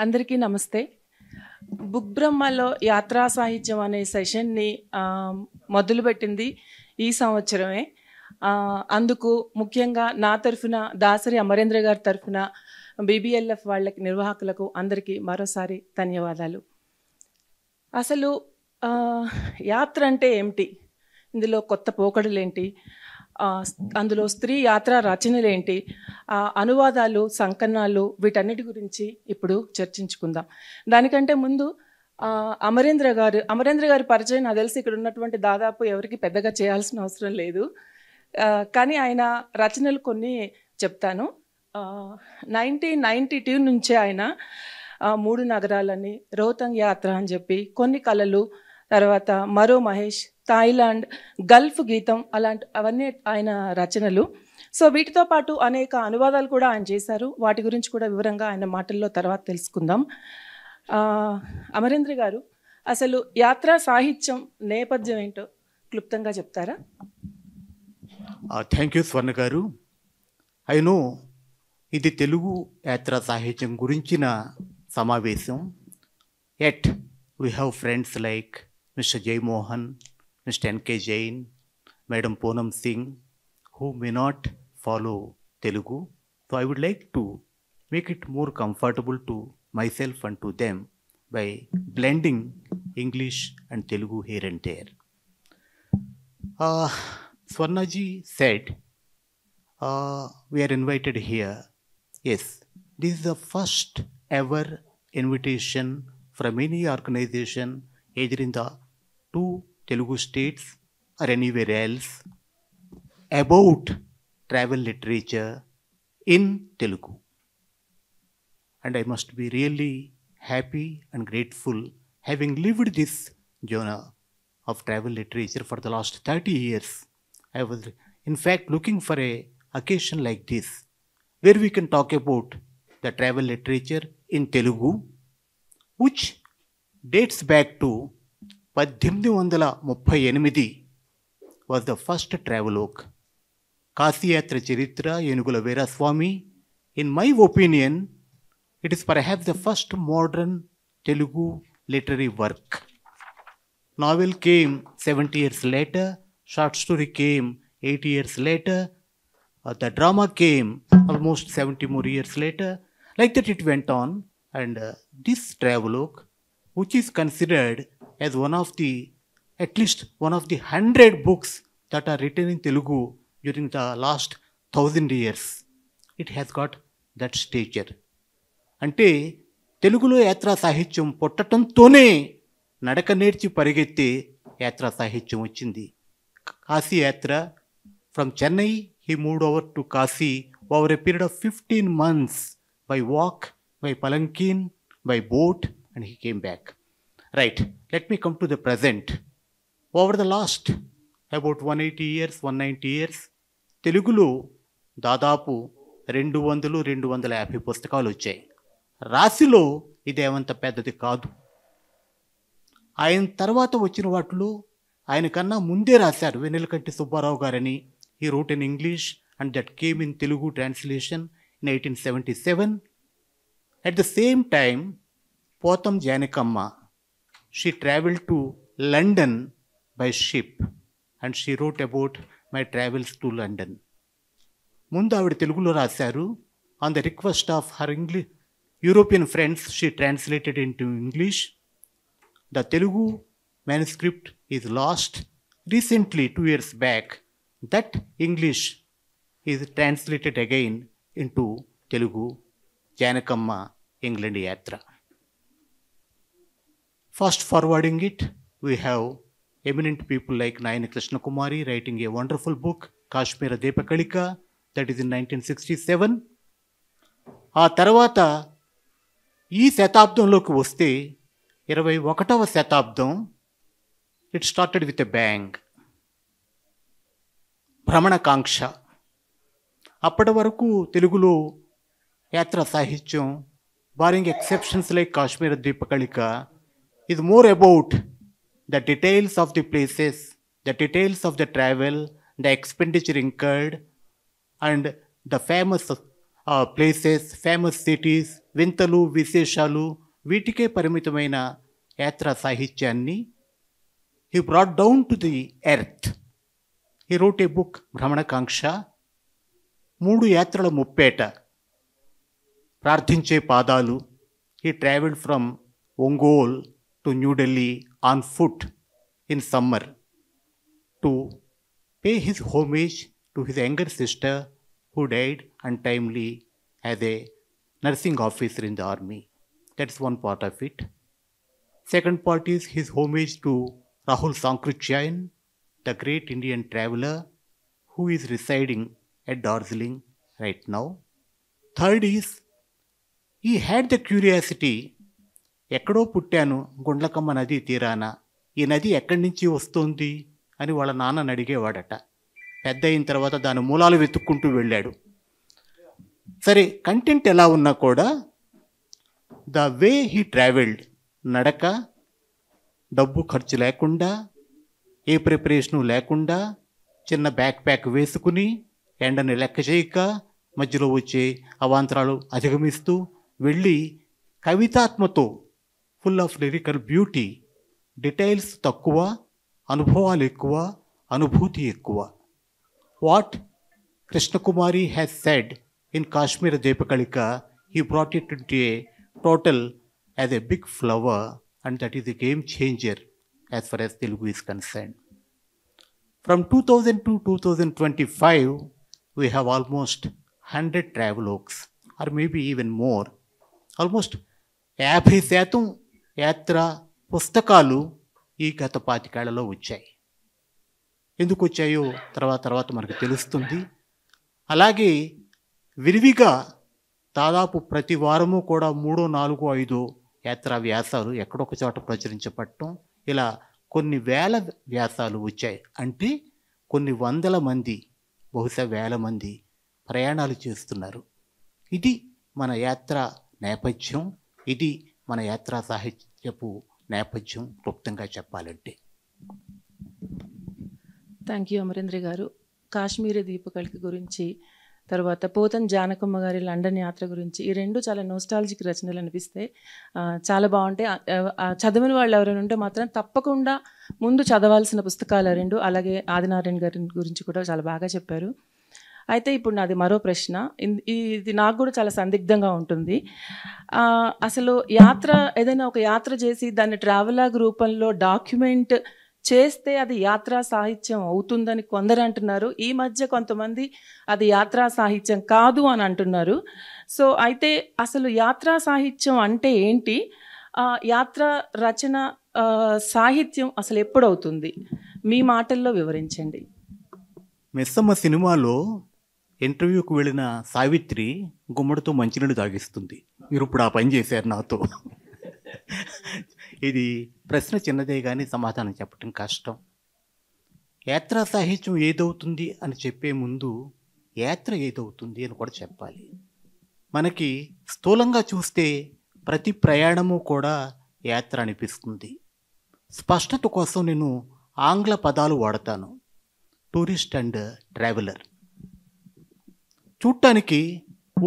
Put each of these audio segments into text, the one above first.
అందరికీ నమస్తే. బుక్ బ్రహ్మలో యాత్రా సాహిత్యం అనే సెషన్ని మొదలుపెట్టింది ఈ సంవత్సరమే. అందుకు ముఖ్యంగా నా తరఫున దాసరి అమరేంద్ర గారి తరఫున బీబీఎల్ఎఫ్ వాళ్ళకి నిర్వాహకులకు అందరికీ మరోసారి ధన్యవాదాలు. అసలు యాత్ర అంటే ఏమిటి, ఇందులో కొత్త పోకడలేంటి, అందులో స్త్రీ యాత్రా రచనలేంటి, అనువాదాలు, సంకలనాలు, వీటన్నిటి గురించి ఇప్పుడు చర్చించుకుందాం. దానికంటే ముందు అమరేంద్ర గారి పరిచయం నాకు తెలిసి ఇక్కడ ఉన్నటువంటి దాదాపు ఎవరికి పెద్దగా చేయాల్సిన అవసరం లేదు. కానీ ఆయన రచనలు కొన్ని చెప్తాను. 1992 నుంచే ఆయన 3 నగరాలని, రోహతంగ్ యాత్ర అని చెప్పి, కొన్ని కళలు, తర్వాత మరో మహేష్, థాయిలాండ్, గల్ఫ్ గీతం, అవన్నీ ఆయన రచనలు. సో వీటితో పాటు అనేక అనువాదాలు కూడా ఆయన చేశారు. వాటి గురించి కూడా వివరంగా ఆయన మాటల్లో తర్వాత తెలుసుకుందాం. అమరేంద్ర గారు, అసలు యాత్రా సాహిత్యం నేపథ్యం ఏంటో క్లుప్తంగా చెప్తారా? థ్యాంక్ యూ స్వర్ణ గారు. అయినో ఇది తెలుగు యాత్రా సాహిత్యం గురించిన సమావేశం. At we have friends like mister Jayamohan, Mr. N.K. Jain, Madam Poonam Singh, who may not follow Telugu. So I would like to make it more comfortable to myself and to them by blending English and Telugu here and there. Swarnaji said, we are invited here. Yes, this is the first ever invitation from any organization, either in the 2 Telugu states or anywhere else, about travel literature in Telugu. And I must be really happy and grateful having lived this genre of travel literature for the last 30 years. I was in fact looking for a occasion like this where we can talk about the travel literature in Telugu, which dates back to 1838 was the first travelogue. Kasiyatra Charitra Yenugula Veeraswamy, in my opinion, it is perhaps the first modern Telugu literary work. Novel came 70 years later, short story came 80 years later, the drama came almost 70 more years later. Like that it went on, and this travelogue, which is considered as at least one of the 100 books that are written in Telugu during the last 1000 years. It has got that stature. అంటే తెలుగులో యాత్రా సాహిత్యం పుట్టడంతోనే నడక నేర్చి పరిగెత్తే యాత్రా సాహిత్యం వచ్చింది. కాశీ యాత్ర, from Chennai he moved over to Kasi over a period of 15 months by walk, by palanquin, by boat, and he came back. Right, let me come to the present. Over the last about 180 years, 190 years, తెలుగులో దాదాపు 200-250 పుస్తకాలు వచ్చాయి. రాశిలో ఇదేమంత పెద్దది కాదు. ఆయన తర్వాత వచ్చిన వాటిలో ఆయన కన్నా ముందే రాశారు వెన్నెలకంటి సుబ్బారావు గారని. He wrote in English and that came in Telugu translation in 1877. At the same time, Potham Janakamma, she traveled to London by ship and she wrote about my travels to London. ముందు ఆవిడ తెలుగులో రాశారు. On the request of her European friends, she translated into English. The Telugu manuscript is lost. Recently, 2 years back, that English is translated again into Telugu, Janakamma England Yatra. Fast forwarding it, we have eminent people like Nayana Krishna Kumari writing a wonderful book, Kashmira Deepakalika, that is in 1967. ఆ తర్వాత ఈ శతాబ్దంలోకి వస్తే 21వ శతాబ్దం, it started with a bang. భ్రమణకాంక్ష. అప్పటి వరకు తెలుగులో యాత్రా సాహిత్యం, barring exceptions like Kashmira Deepakalika, is more about the details of the places, the details of the travel, the expenditure incurred, and the famous places, famous cities, వింతలు విశేషాలు వీటికే పరిమితమైన యాత్రా సాహిత్యాన్ని he brought down to the earth. He wrote a book, భ్రమణకాంక్ష. 3 యాత్రల ముప్పేట, ప్రార్థించే పాదాలు. He traveled from Ongole to New Delhi on foot in summer to pay his homage to his younger sister who died untimely as a nursing officer in the army. That's one part of it. Second part is his homage to Rahul Sankrityayan, the great Indian traveler who is residing at Darjeeling right now. Third is, he had the curiosity, ఎక్కడో పుట్టాను గుండ్లకమ్మ నది తీరాన, ఈ నది ఎక్కడి నుంచి వస్తుంది అని వాళ్ళ నాన్నని అడిగేవాడట. పెద్ద అయిన తర్వాత దాని మూలాలు వెతుక్కుంటూ వెళ్ళాడు. సరే, కంటెంట్ ఎలా ఉన్నా కూడా ద వే హీ ట్రావెల్డ్, నడక, డబ్బు ఖర్చు లేకుండా, ఏ ప్రిపరేషను లేకుండా, చిన్న బ్యాక్ ప్యాక్ వేసుకుని ఎండని లెక్క చేయక మధ్యలో వచ్చే అవాంతరాలు అధిగమిస్తూ వెళ్ళి కవితాత్మతో, full of lyrical beauty, details తక్కువ, అనుభవాలు ఎక్కువ, అనుభూతి ఎక్కువ. What Krishnakumari has said in Kashmira Deepakalika, he brought it into a total as a big flower, and that is a game changer as far as Telugu is concerned. From 2000 to 2025, we have almost 100 travelogues, or maybe even more. Almost 50% యాత్రా పుస్తకాలు ఈ గత 25 ఏళ్లలో వచ్చాయి. ఎందుకు వచ్చాయో తర్వాత మనకు తెలుస్తుంది. అలాగే విరివిగా దాదాపు ప్రతి వారము కూడా 3, 4, 5 యాత్రా వ్యాసాలు ఎక్కడొక చోట ప్రచురించబడటం, ఇలా కొన్ని వేల వ్యాసాలు వచ్చాయి. అంటే కొన్ని వందల మంది, బహుశా వేల మంది ప్రయాణాలు చేస్తున్నారు. ఇది మన యాత్రా నేపథ్యం, ఇది మన యాత్రా సాహిత్యపు నేపథ్యం క్లుప్తంగా చెప్పాలంటే. థ్యాంక్ యూ అమరేంద్ర గారు. కాశ్మీరీ దీపకళిక గురించి, తర్వాత పోతన్ జానకమ్మ గారి లండన్ యాత్ర గురించి, ఈ రెండు చాలా నోస్టాలజిక్ రచనలు అనిపిస్తాయి. చాలా బాగుంటాయి. చదివిన వాళ్ళు ఎవరైనా ఉంటే మాత్రం తప్పకుండా ముందు చదవాల్సిన పుస్తకాలు రెండు. అలాగే ఆదినారాయణ గారి గురించి కూడా చాలా బాగా చెప్పారు. అయితే ఇప్పుడు నాది మరో ప్రశ్న, ఇది నాకు కూడా చాలా సందిగ్ధంగా ఉంటుంది. అసలు ఏదైనా ఒక యాత్ర చేసి దాన్ని ట్రావెలాగ్ రూపంలో డాక్యుమెంట్ చేస్తే అది యాత్రా సాహిత్యం అవుతుందని కొందరు అంటున్నారు. ఈ మధ్య కొంతమంది అది యాత్రా సాహిత్యం కాదు అని అంటున్నారు. సో అయితే అసలు యాత్రా సాహిత్యం అంటే ఏంటి? యాత్రా రచన సాహిత్యం అసలు ఎప్పుడవుతుంది? మీ మాటల్లో వివరించండి. మిస్సమ్మ సినిమాలో ఇంటర్వ్యూకి వెళ్ళిన సావిత్రి గుమ్మడితో మంచినీళ్ళు తాగిస్తుంది. మీరు ఇప్పుడు ఆ పని చేశారు నాతో. ఇది ప్రశ్న చిన్నదే కానీ సమాధానం చెప్పటం కష్టం. యాత్రా సాహిత్యం ఏదవుతుంది అని చెప్పే ముందు యాత్ర ఏదవుతుంది అని కూడా చెప్పాలి. మనకి స్థూలంగా చూస్తే ప్రతి ప్రయాణము కూడా యాత్ర అనిపిస్తుంది. స్పష్టత కోసం నేను ఆంగ్ల పదాలు వాడతాను. Tourist and traveller. చూడటానికి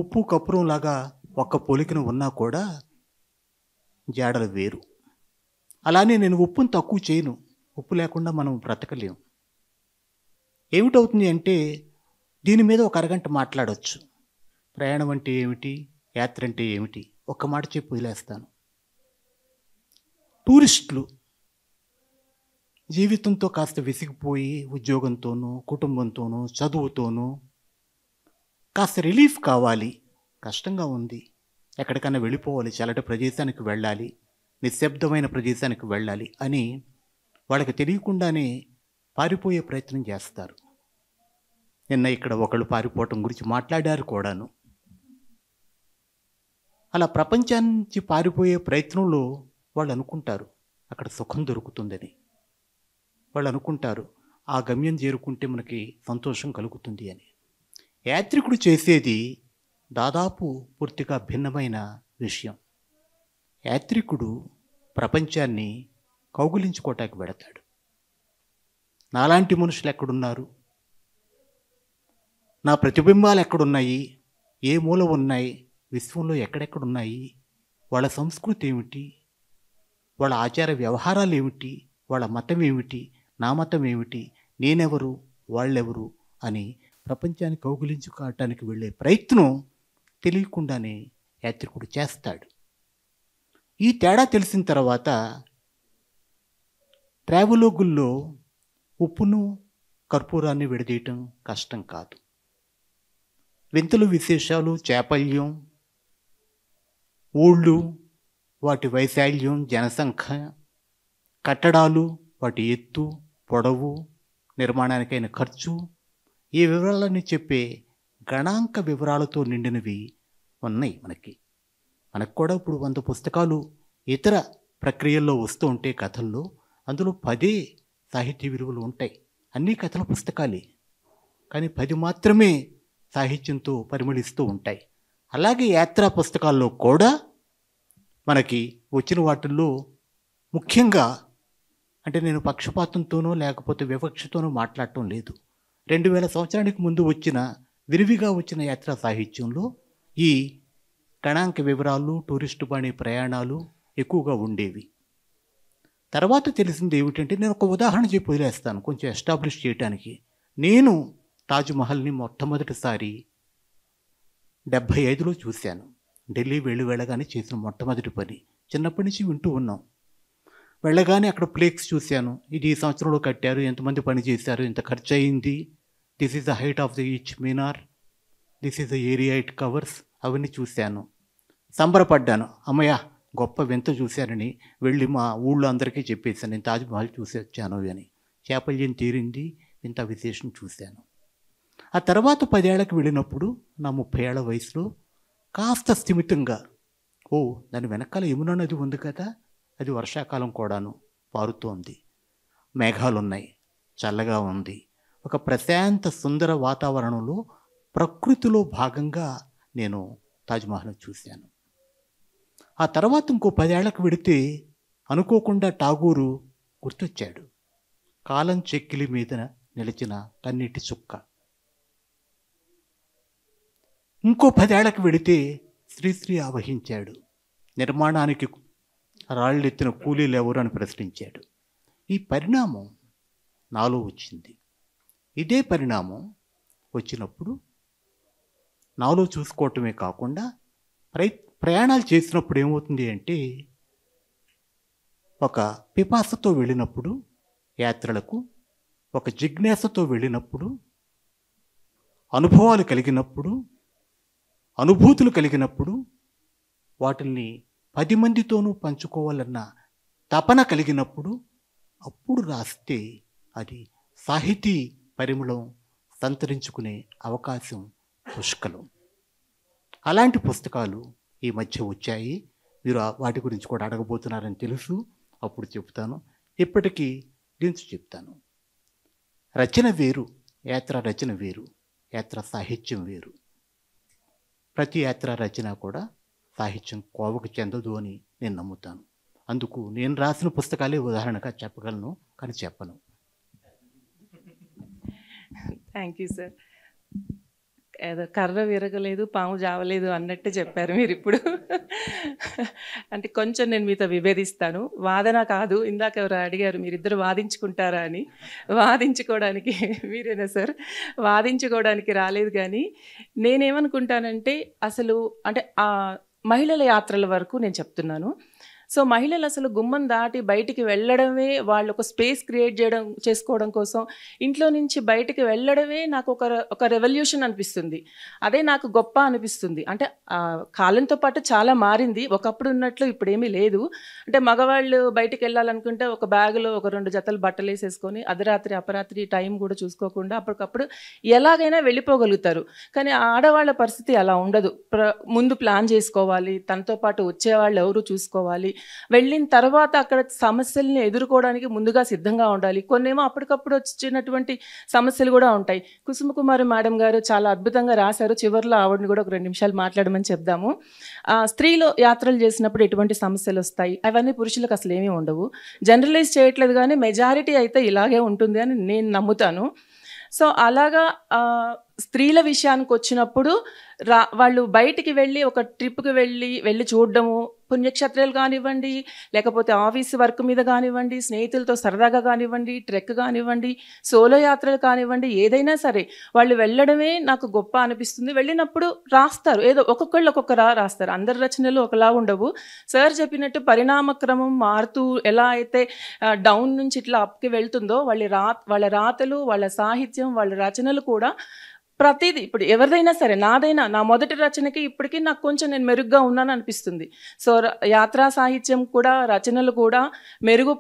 ఉప్పు కప్పురం లాగా ఒక్క పోలికను ఉన్నా కూడా జాడలు వేరు. అలానే నేను ఉప్పును తక్కువ చేయను. ఉప్పు లేకుండా మనం బ్రతకలేము. ఏమిటవుతుంది అంటే దీని మీద ఒక అరగంట మాట్లాడవచ్చు. ప్రయాణం అంటే ఏమిటి, యాత్ర అంటే ఏమిటి, ఒక్క మాట చెప్పి వదిలేస్తాను. టూరిస్టులు జీవితంతో కాస్త విసిగిపోయి ఉద్యోగంతోనూ, కుటుంబంతోనూ, చదువుతోనూ కాస్త రిలీఫ్ కావాలి, కష్టంగా ఉంది, ఎక్కడికైనా వెళ్ళిపోవాలి, చల్లటి ప్రదేశానికి వెళ్ళాలి, నిశ్శబ్దమైన ప్రదేశానికి వెళ్ళాలి అని వాళ్ళకి తెలియకుండానే పారిపోయే ప్రయత్నం చేస్తారు. నిన్న ఇక్కడ ఒకళ్ళు పారిపోవటం గురించి మాట్లాడారు కూడాను. అలా ప్రపంచానికి పారిపోయే ప్రయత్నంలో వాళ్ళు అనుకుంటారు అక్కడ సుఖం దొరుకుతుందని. వాళ్ళు అనుకుంటారు ఆ గమ్యం చేరుకుంటే మనకి సంతోషం కలుగుతుంది అని. యాత్రికుడు చేసేది దాదాపు పూర్తిగా భిన్నమైన విషయం. యాత్రికుడు ప్రపంచాన్ని కౌగులించుకోవటానికి వెడతాడు. నాలాంటి మనుషులు ఎక్కడున్నారు, నా ప్రతిబింబాలు ఎక్కడున్నాయి, ఏ మూల ఉన్నాయి, విశ్వంలో ఎక్కడెక్కడ ఉన్నాయి, వాళ్ళ సంస్కృతి ఏమిటి, వాళ్ళ ఆచార వ్యవహారాలు ఏమిటి, వాళ్ళ మతం ఏమిటి, నా మతం ఏమిటి, నేనెవరు, వాళ్ళెవరు అని ప్రపంచాన్ని కౌగిలించుకోవటానికి వెళ్ళే ప్రయత్నం తెలియకుండానే యాత్రికుడు చేస్తాడు. ఈ తేడా తెలిసిన తర్వాత ట్రావెలోగుల్లో ఉప్పును కర్పూరాన్ని విడదీయటం కష్టం కాదు. వింతలు విశేషాలు, చాపల్యం, ఊళ్ళు, వాటి వైశాల్యం, జనసంఖ్య, కట్టడాలు, వాటి ఎత్తు, పొడవు, నిర్మాణానికైన ఖర్చు, ఈ వివరాలన్నీ చెప్పే గణాంక వివరాలతో నిండినవి ఉన్నాయి మనకు కూడా ఇప్పుడు 100 పుస్తకాలు ఇతర ప్రక్రియల్లో వస్తూ ఉంటే కథల్లో, అందులో 10 సాహితీ విలువలు ఉంటాయి. అన్నీ కథల పుస్తకాలే, కానీ 10 మాత్రమే సాహిత్యంతో పరిమళిస్తూ ఉంటాయి. అలాగే యాత్రా పుస్తకాల్లో కూడా మనకి వచ్చిన వాటిల్లో ముఖ్యంగా, అంటే నేను పక్షపాతంతోనో లేకపోతే వివక్షతోనో మాట్లాడటం లేదు, 2000 సంవత్సరానికి ముందు వచ్చిన విరివిగా వచ్చిన యాత్రా సాహిత్యంలో ఈ గణాంక వివరాలు, టూరిస్టు బాణి ప్రయాణాలు ఎక్కువగా ఉండేవి. తర్వాత తెలిసింది ఏమిటంటే, నేను ఒక ఉదాహరణ చెప్పి వదిలేస్తాను కొంచెం ఎస్టాబ్లిష్ చేయడానికి. నేను తాజ్మహల్ని మొట్టమొదటిసారి 75లో చూశాను. ఢిల్లీ వెళ్ళగానే చేసిన మొట్టమొదటి పని. చిన్నప్పటి నుంచి వింటూ ఉన్నాం. వెళ్ళగానే అక్కడ ప్లేక్స్ చూశాను. ఇది ఈ సంవత్సరంలో కట్టారు, ఎంతమంది పని చేశారు, ఎంత ఖర్చు అయింది, this is the height of the each Maynard, this is the area it covers, అవన్నీ చూశాను. సంబరపడ్డాను, అమ్మయ్య గొప్ప వింత చూశానని. వెళ్ళి మా ఊళ్ళో అందరికీ చెప్పేశాను, నేను తాజ్మహల్ చూసి వచ్చాను అని. చాపల్యం తీరింది, ఇంత విశేషం చూశాను. ఆ తర్వాత 10 ఏళ్ళకి వెళ్ళినప్పుడు నా 30 ఏళ్ల వయసులో కాస్త స్థిమితంగా, ఓ దాని వెనకాల యమునా నది ఉంది కదా, అది వర్షాకాలం కూడాను పారుతోంది, మేఘాలు ఉన్నాయి, చల్లగా ఉంది, ఒక ప్రశాంత సుందర వాతావరణంలో ప్రకృతిలో భాగంగా నేను తాజ్మహల్ చూశాను. ఆ తర్వాత ఇంకో 10 ఏళ్లకు వెడితే అనుకోకుండా టాగూరు గుర్తొచ్చాడు. కాలం చెక్కిలి మీద నిలిచిన కన్నీటి చుక్క. ఇంకో 10 ఏళ్లకు వెడితే శ్రీశ్రీ ఆవహించాడు. నిర్మాణానికి రాళ్ళెత్తిన కూలీలు ఎవరు అని ప్రశ్నించాడు. ఈ పరిణామం నాలో వచ్చింది. ఇదే పరిణామం వచ్చినప్పుడు నాలో చూసుకోవటమే కాకుండా ప్రయాణాలు చేసినప్పుడు ఏమవుతుంది అంటే, ఒక పిపాసతో వెళ్ళినప్పుడు యాత్రలకు, ఒక జిజ్ఞాసతో వెళ్ళినప్పుడు, అనుభవాలు కలిగినప్పుడు, అనుభూతులు కలిగినప్పుడు, వాటిని 10 మందితోనూ పంచుకోవాలన్న తపన కలిగినప్పుడు, అప్పుడు రాస్తే అది సాహితీ పరిమళం సంతరించుకునే అవకాశం పుష్కలం. అలాంటి పుస్తకాలు ఈ మధ్య వచ్చాయి. మీరు వాటి గురించి కూడా అడగబోతున్నారని తెలుసు, అప్పుడు చెప్తాను. ఇప్పటికీ దీనికి చెప్తాను. రచన వేరు, యాత్ర రచన వేరు, యాత్ర సాహిత్యం వేరు. ప్రతి యాత్ర రచన కూడా సాహిత్యం కోవకు చెందదు అని నేను నమ్ముతాను. అందుకు నేను రాసిన పుస్తకాలే ఉదాహరణగా చెప్పగలను, కానీ చెప్పను. Thank you sir. ఏదో కర్ర విరగలేదు, పాము జావలేదు అన్నట్టు చెప్పారు మీరు ఇప్పుడు. అంటే కొంచెం నేను మీతో విభేదిస్తాను. వాదన కాదు, ఇందాక ఎవరు అడిగారు మీరిద్దరు వాదించుకుంటారా అని. వాదించుకోవడానికి మీరేనా సార్? వాదించుకోవడానికి రాలేదు. కానీ నేనేమనుకుంటానంటే, అసలు అంటే మహిళల యాత్రల వరకు నేను చెప్తున్నాను. సో మహిళలు అసలు గుమ్మం దాటి బయటికి వెళ్ళడమే, వాళ్ళు ఒక స్పేస్ క్రియేట్ చేసుకోవడం కోసం ఇంట్లో నుంచి బయటికి వెళ్ళడమే నాకు ఒక రెవల్యూషన్ అనిపిస్తుంది. అదే నాకు గొప్ప అనిపిస్తుంది. అంటే కాలంతో పాటు చాలా మారింది. ఒకప్పుడు ఉన్నట్లు ఇప్పుడేమీ లేదు. అంటే మగవాళ్ళు బయటికి వెళ్ళాలనుకుంటే ఒక బ్యాగులో ఒక 2 జతలు బట్టలు వేసేసుకొని అర్ధరాత్రి అపరాత్రి టైం కూడా చూసుకోకుండా అప్పటికప్పుడు ఎలాగైనా వెళ్ళిపోగలుగుతారు. కానీ ఆడవాళ్ళ పరిస్థితి అలా ఉండదు. ముందు ప్లాన్ చేసుకోవాలి, తనతో పాటు వచ్చేవాళ్ళు ఎవరు చూసుకోవాలి, వెళ్ళిన తర్వాత అక్కడ సమస్యల్ని ఎదుర్కోవడానికి ముందుగా సిద్ధంగా ఉండాలి. కొన్నేమో అప్పటికప్పుడు వచ్చినటువంటి సమస్యలు కూడా ఉంటాయి. కుసుమకుమారి మేడం గారు చాలా అద్భుతంగా రాశారు. చివరిలో ఆవిడని కూడా ఒక 2 నిమిషాలు మాట్లాడమని చెప్దాము. స్త్రీలు యాత్రలు చేసినప్పుడు ఎటువంటి సమస్యలు వస్తాయి, అవన్నీ పురుషులకు అసలు ఏమీ ఉండవు. జనరలైజ్ చేయట్లేదు, కానీ మెజారిటీ అయితే ఇలాగే ఉంటుంది అని నేను నమ్ముతాను. సో అలాగా స్త్రీల విషయానికి వచ్చినప్పుడు వాళ్ళు బయటికి వెళ్ళి ఒక ట్రిప్కి వెళ్ళి చూడడము, పుణ్యక్షేత్రాలు కానివ్వండి, లేకపోతే ఆఫీస్ వర్క్ మీద కానివ్వండి, స్నేహితులతో సరదాగా కానివ్వండి, ట్రెక్ కానివ్వండి, సోలో యాత్రలు కానివ్వండి, ఏదైనా సరే వాళ్ళు వెళ్ళడమే నాకు గొప్ప అనిపిస్తుంది. వెళ్ళినప్పుడు రాస్తారు, ఏదో ఒక్కొక్కళ్ళు ఒక్కొక్కరా రాస్తారు, అందరి రచనలు ఒకలా ఉండవు. సార్ చెప్పినట్టు పరిణామక్రమం మారుతూ ఎలా అయితే డౌన్ నుంచి ఇట్లా అప్కి వెళ్తుందో వాళ్ళ రాతలు, వాళ్ళ సాహిత్యం, వాళ్ళ రచనలు కూడా ప్రతిదీ ఇప్పుడు ఎవరిదైనా సరే, నా మొదటి రచనకి ఇప్పటికీ నాకు కొంచెం నేను మెరుగ్గా ఉన్నాను అనిపిస్తుంది. సో యాత్రా సాహిత్యం కూడా, రచనలు కూడా మెరుగు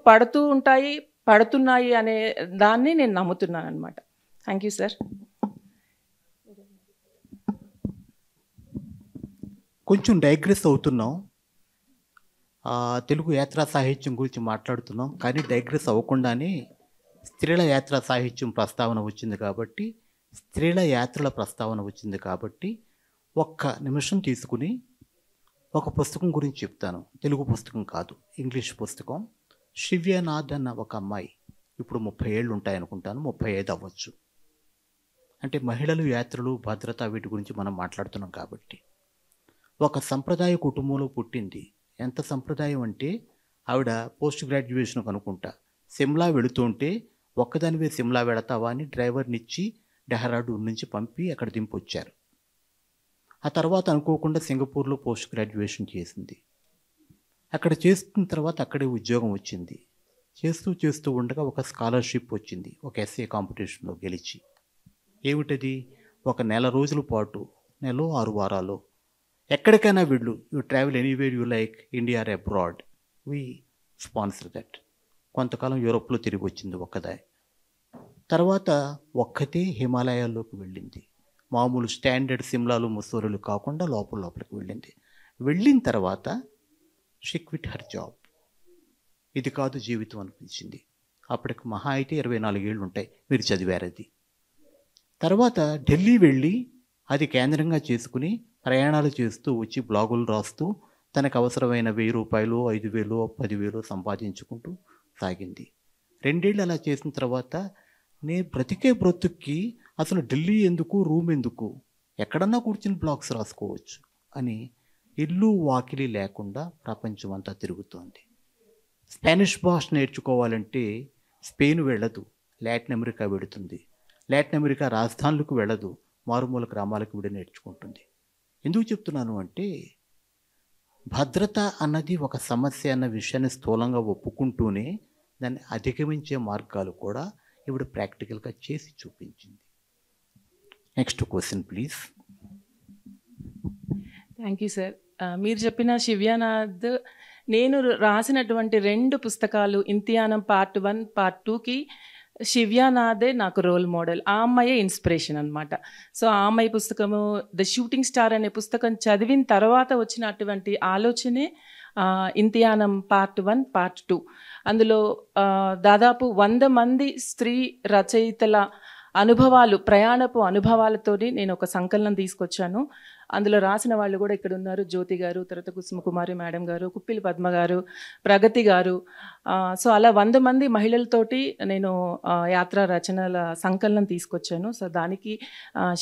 పడుతున్నాయి అనే దాన్ని నేను నమ్ముతున్నాను అనమాట. Thank you sir. కొంచెం డైగ్రెస్ అవుతున్నాం, తెలుగు యాత్రా సాహిత్యం గురించి మాట్లాడుతున్నాం, కానీ డైగ్రెస్ అవ్వకుండానే స్త్రీల యాత్రా సాహిత్యం ప్రస్తావన వచ్చింది కాబట్టి, స్త్రీల యాత్రల ప్రస్తావన వచ్చింది కాబట్టి ఒక్క నిమిషం తీసుకుని ఒక పుస్తకం గురించి చెప్తాను. తెలుగు పుస్తకం కాదు, ఇంగ్లీష్ పుస్తకం. శివ్యానాథ్ అన్న ఒక అమ్మాయి, ఇప్పుడు 30 ఏళ్ళు ఉంటాయనుకుంటాను, 35 అవ్వచ్చు. అంటే మహిళలు, యాత్రలు, భద్రత, వీటి గురించి మనం మాట్లాడుతున్నాం కాబట్టి. ఒక సంప్రదాయ కుటుంబంలో పుట్టింది. ఎంత సంప్రదాయం అంటే, ఆవిడ పోస్ట్ గ్రాడ్యుయేషన్ అనుకుంటా సిమ్లా వెళుతుంటే, ఒక్కదానివే సిమ్లా వెళతావా అని డ్రైవర్నిచ్చి డెహ్రాడూన్ నుంచి పంపి అక్కడ దింపొచ్చారు. ఆ తర్వాత అనుకోకుండా సింగపూర్లో పోస్ట్ గ్రాడ్యుయేషన్ చేసింది. అక్కడ చేస్తున్న తర్వాత అక్కడే ఉద్యోగం వచ్చింది. చేస్తూ ఉండగా ఒక స్కాలర్షిప్ వచ్చింది, ఒక ఎస్ఏ కాంపిటీషన్లో గెలిచి. ఏమిటది? ఒక నెల రోజుల పాటు, నెలలో 6 వారాలు ఎక్కడికైనా వెళ్ళు, you travel anywhere you like, India or abroad, we sponsor that. కొంతకాలం యూరోప్లో తిరిగి వచ్చింది ఒక్కదే. తర్వాత ఒక్కతే హిమాలయాల్లోకి వెళ్ళింది. మామూలు స్టాండర్డ్ సిమ్లాలు, ముస్సోరీలు కాకుండా లోపలికి వెళ్ళింది. వెళ్ళిన తర్వాత షీ క్విట్ హర్ జాబ్. ఇది కాదు జీవితం అనిపించింది. అప్పటికి మహా అయితే 24 ఏళ్ళు ఉంటాయి, మీరు చదివారు అది. తర్వాత ఢిల్లీ వెళ్ళి అది కేంద్రంగా చేసుకుని ప్రయాణాలు చేస్తూ వచ్చి బ్లాగులు రాస్తూ తనకు అవసరమైన 1000 రూపాయలు, 5000, 10,000 సంపాదించుకుంటూ సాగింది. 2 ఏళ్ళు అలా చేసిన తర్వాత, బ్రతికే బ్రతుక్కి అసలు ఢిల్లీ ఎందుకు, రూమ్ ఎందుకు, ఎక్కడన్నా కూర్చుని బ్లాగ్స్ రాసుకోవచ్చు అని ఇల్లు వాకిలి లేకుండా ప్రపంచం అంతా తిరుగుతోంది. స్పానిష్ భాష నేర్చుకోవాలంటే స్పెయిన్ వెళ్ళదు, లాటిన్ అమెరికా వెళుతుంది. లాటిన్ అమెరికా రాజధానులకు వెళ్ళదు, మారుమూల గ్రామాలకు విడి నేర్చుకుంటుంది. ఎందుకు చెప్తున్నాను అంటే, భద్రత అన్నది ఒక సమస్య అన్న విషయాన్ని స్థూలంగా ఒప్పుకుంటూనే దాన్ని అధిగమించే మార్గాలు కూడా ఇప్పుడు ప్రాక్టికల్గా చేసి చూపించింది. Next question please. Thank you sir. మీరు చెప్పిన శివ్యానాథ్, నేను రాసినటువంటి 2 పుస్తకాలు, ఇంతియానం పార్ట్ 1, పార్ట్ 2కి శివ్యానాథే నాకు రోల్ మోడల్. ఆ అమ్మాయే ఇన్స్పిరేషన్ అనమాట. సో ఆ అమ్మాయి పుస్తకము ద షూటింగ్ స్టార్ అనే పుస్తకం చదివిన తర్వాత వచ్చినటువంటి ఆలోచనే ఇంతియానం పార్ట్ 1, పార్ట్ 2. అందులో దాదాపు 100 మంది స్త్రీ రచయితల ప్రయాణపు అనుభవాలతోని నేను ఒక సంకలనం తీసుకొచ్చాను. అందులో రాసిన వాళ్ళు కూడా ఇక్కడ ఉన్నారు, జ్యోతి గారు, తర్వాత కుసుమకుమారి మేడం గారు, కుప్పిలి పద్మ గారు, ప్రగతి గారు. సో అలా 100 మంది మహిళలతోటి నేను యాత్రా రచనల సంకలనం తీసుకొచ్చాను. సో దానికి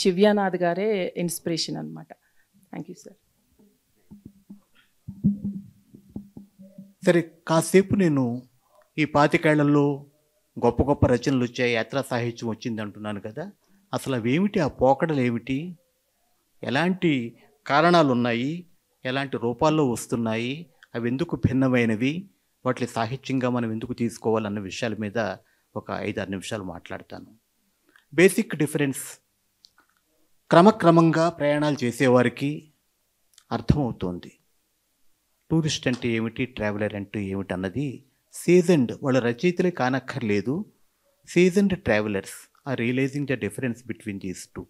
శివ్యానాథ్ గారే ఇన్స్పిరేషన్ అనమాట. Thank you sir. సరే, కాసేపు నేను ఈ 25 ఏళ్లలో గొప్ప గొప్ప రచనలు వచ్చాయి, యాత్రా సాహిత్యం వచ్చింది అంటున్నాను కదా. అసలు అవేమిటి, ఆ పోకడలు ఏమిటి, ఎలాంటి కారణాలు ఉన్నాయి, ఎలాంటి రూపాల్లో వస్తున్నాయి, అవి ఎందుకు భిన్నమైనవి, వాటిని సాహిత్యంగా మనం ఎందుకు తీసుకోవాలన్న విషయాల మీద ఒక 5-6 నిమిషాలు మాట్లాడతాను. బేసిక్ డిఫరెన్స్ క్రమక్రమంగా ప్రయాణాలు చేసేవారికి అర్థమవుతోంది. టూరిస్ట్ అంటే ఏమిటి, ట్రావెలర్ అంటే ఏమిటి అన్నది సీజన్డ్, వాళ్ళ రచయితలే కానక్కర్లేదు, seasoned travellers are realising the difference between these two.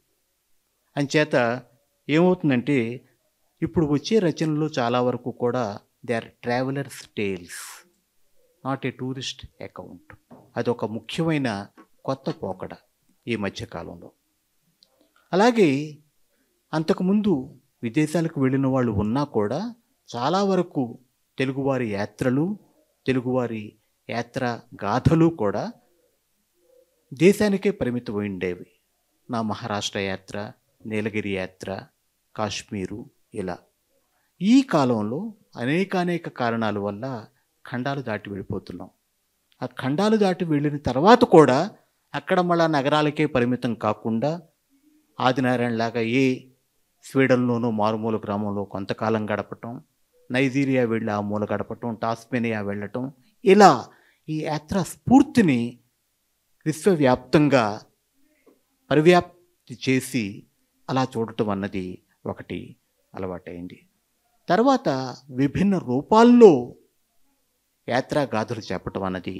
అంచేత ఏమవుతుందంటే, ఇప్పుడు వచ్చే రచనలు చాలా వరకు కూడా they are travellers tales, not a tourist account. అదొక ముఖ్యమైన కొత్త పోకడ ఈ మధ్యకాలంలో. అలాగే అంతకుముందు విదేశాలకు వెళ్ళిన వాళ్ళు ఉన్నా కూడా చాలా వరకు తెలుగువారి యాత్రలు, తెలుగువారి యాత్ర గాథలు కూడా దేశానికే పరిమితం ఉండేవి. నా మహారాష్ట్ర యాత్ర, నీలగిరి యాత్ర, కాశ్మీరు ఇలా. ఈ కాలంలో అనేక కారణాల వల్ల ఖండాలు దాటి వెళ్ళిపోతున్నాం. ఆ ఖండాలు దాటి వెళ్ళిన తర్వాత కూడా అక్కడ మళ్ళా నగరాలకే పరిమితం కాకుండా ఆదినారాయణలాగా స్వీడన్లోనూ మారుమూల గ్రామంలో కొంతకాలం గడపటం, నైజీరియా వెళ్ళి ఆ మూల గడపటం, టాస్మేనియా వెళ్ళటం, ఇలా ఈ యాత్ర స్ఫూర్తిని విశ్వవ్యాప్తంగా పరివ్యాప్తి చేసి అలా చూడటం అన్నది ఒకటి అలవాటైంది. తర్వాత విభిన్న రూపాల్లో యాత్రా గాథలు చెప్పటం అన్నది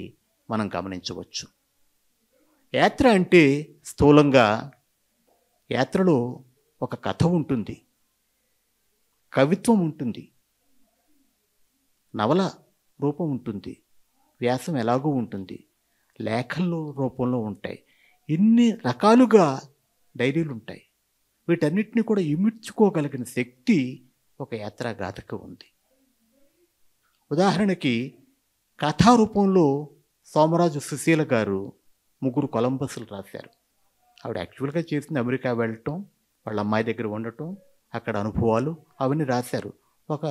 మనం గమనించవచ్చు. యాత్ర అంటే స్థూలంగా యాత్రలో ఒక కథ ఉంటుంది, కవిత్వం ఉంటుంది, నవల రూపం ఉంటుంది, వ్యాసం ఎలాగూ ఉంటుంది, లేఖల్లో రూపంలో ఉంటాయి, ఇన్ని రకాలుగా డైరీలు ఉంటాయి. వీటన్నిటిని కూడా ఇమిడ్చుకోగలిగిన శక్తి ఒక యాత్రా గాథకు ఉంది. ఉదాహరణకి కథారూపంలో సోమరాజు సుశీల గారు 3 కొలంబస్లు రాశారు. ఆవిడ యాక్చువల్గా చేసింది అమెరికా వెళ్ళటం, వాళ్ళ అమ్మాయి దగ్గర ఉండటం, అక్కడ అనుభవాలు అవన్నీ రాశారు. ఒక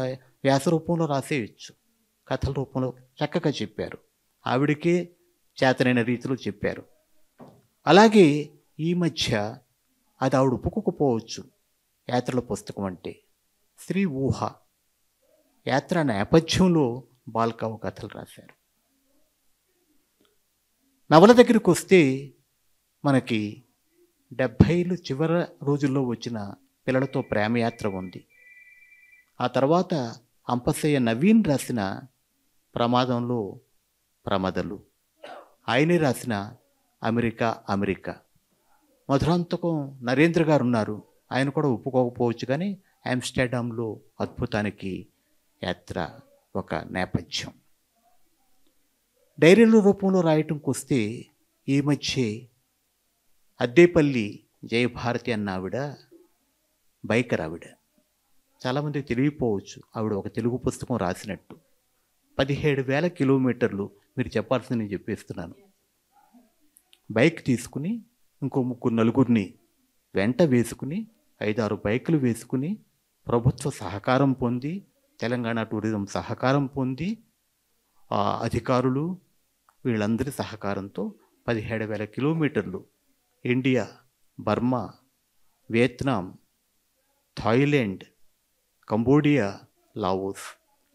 వ్యాస రూపంలో రాసేయచ్చు, కథల రూపంలో చక్కగా చెప్పారు, ఆవిడకే చేతనైన రీతిలో చెప్పారు. అలాగే ఈ మధ్య అది ఆవిడ ఒప్పుకోకపోవచ్చు, యాత్రల పుస్తకం అంటే శ్రీ ఊహ యాత్ర నేపథ్యంలో బాల్కావు కథలు రాశారు. నవల దగ్గరికి వస్తే మనకి 70లు చివరి రోజుల్లో వచ్చిన పిల్లలతో ప్రేమయాత్ర ఉంది. ఆ తర్వాత అంపశయ్య నవీన్ రాసిన ప్రమాదంలో ప్రమదలు, ఆయనే రాసిన అమెరికా. మధురాంతకం నరేంద్ర గారు ఉన్నారు, ఆయన కూడా ఒప్పుకోకపోవచ్చు, కానీ ఆమ్స్టర్డామ్లో అద్భుతానికి యాత్ర ఒక నేపథ్యం. డైరీల రూపంలో రాయటంకి వస్తే ఈ మధ్య అద్దేపల్లి జయభారతి అన్న ఆవిడ బైకర్. ఆవిడ చాలామంది తెలియపోవచ్చు, ఆవిడ ఒక తెలుగు పుస్తకం రాసినట్టు. 17,000 కిలోమీటర్లు మీరు చెప్పాల్సింది నేను చెప్పేస్తున్నాను. బైక్ తీసుకుని ఇంకో 3-4 వెంట వేసుకుని 5-6 బైకులు వేసుకుని ప్రభుత్వ సహకారం పొంది, తెలంగాణ టూరిజం సహకారం పొంది, అధికారులు వీళ్ళందరి సహకారంతో 17,000 కిలోమీటర్లు India, Burma, Vietnam, Thailand, Cambodia, Laos,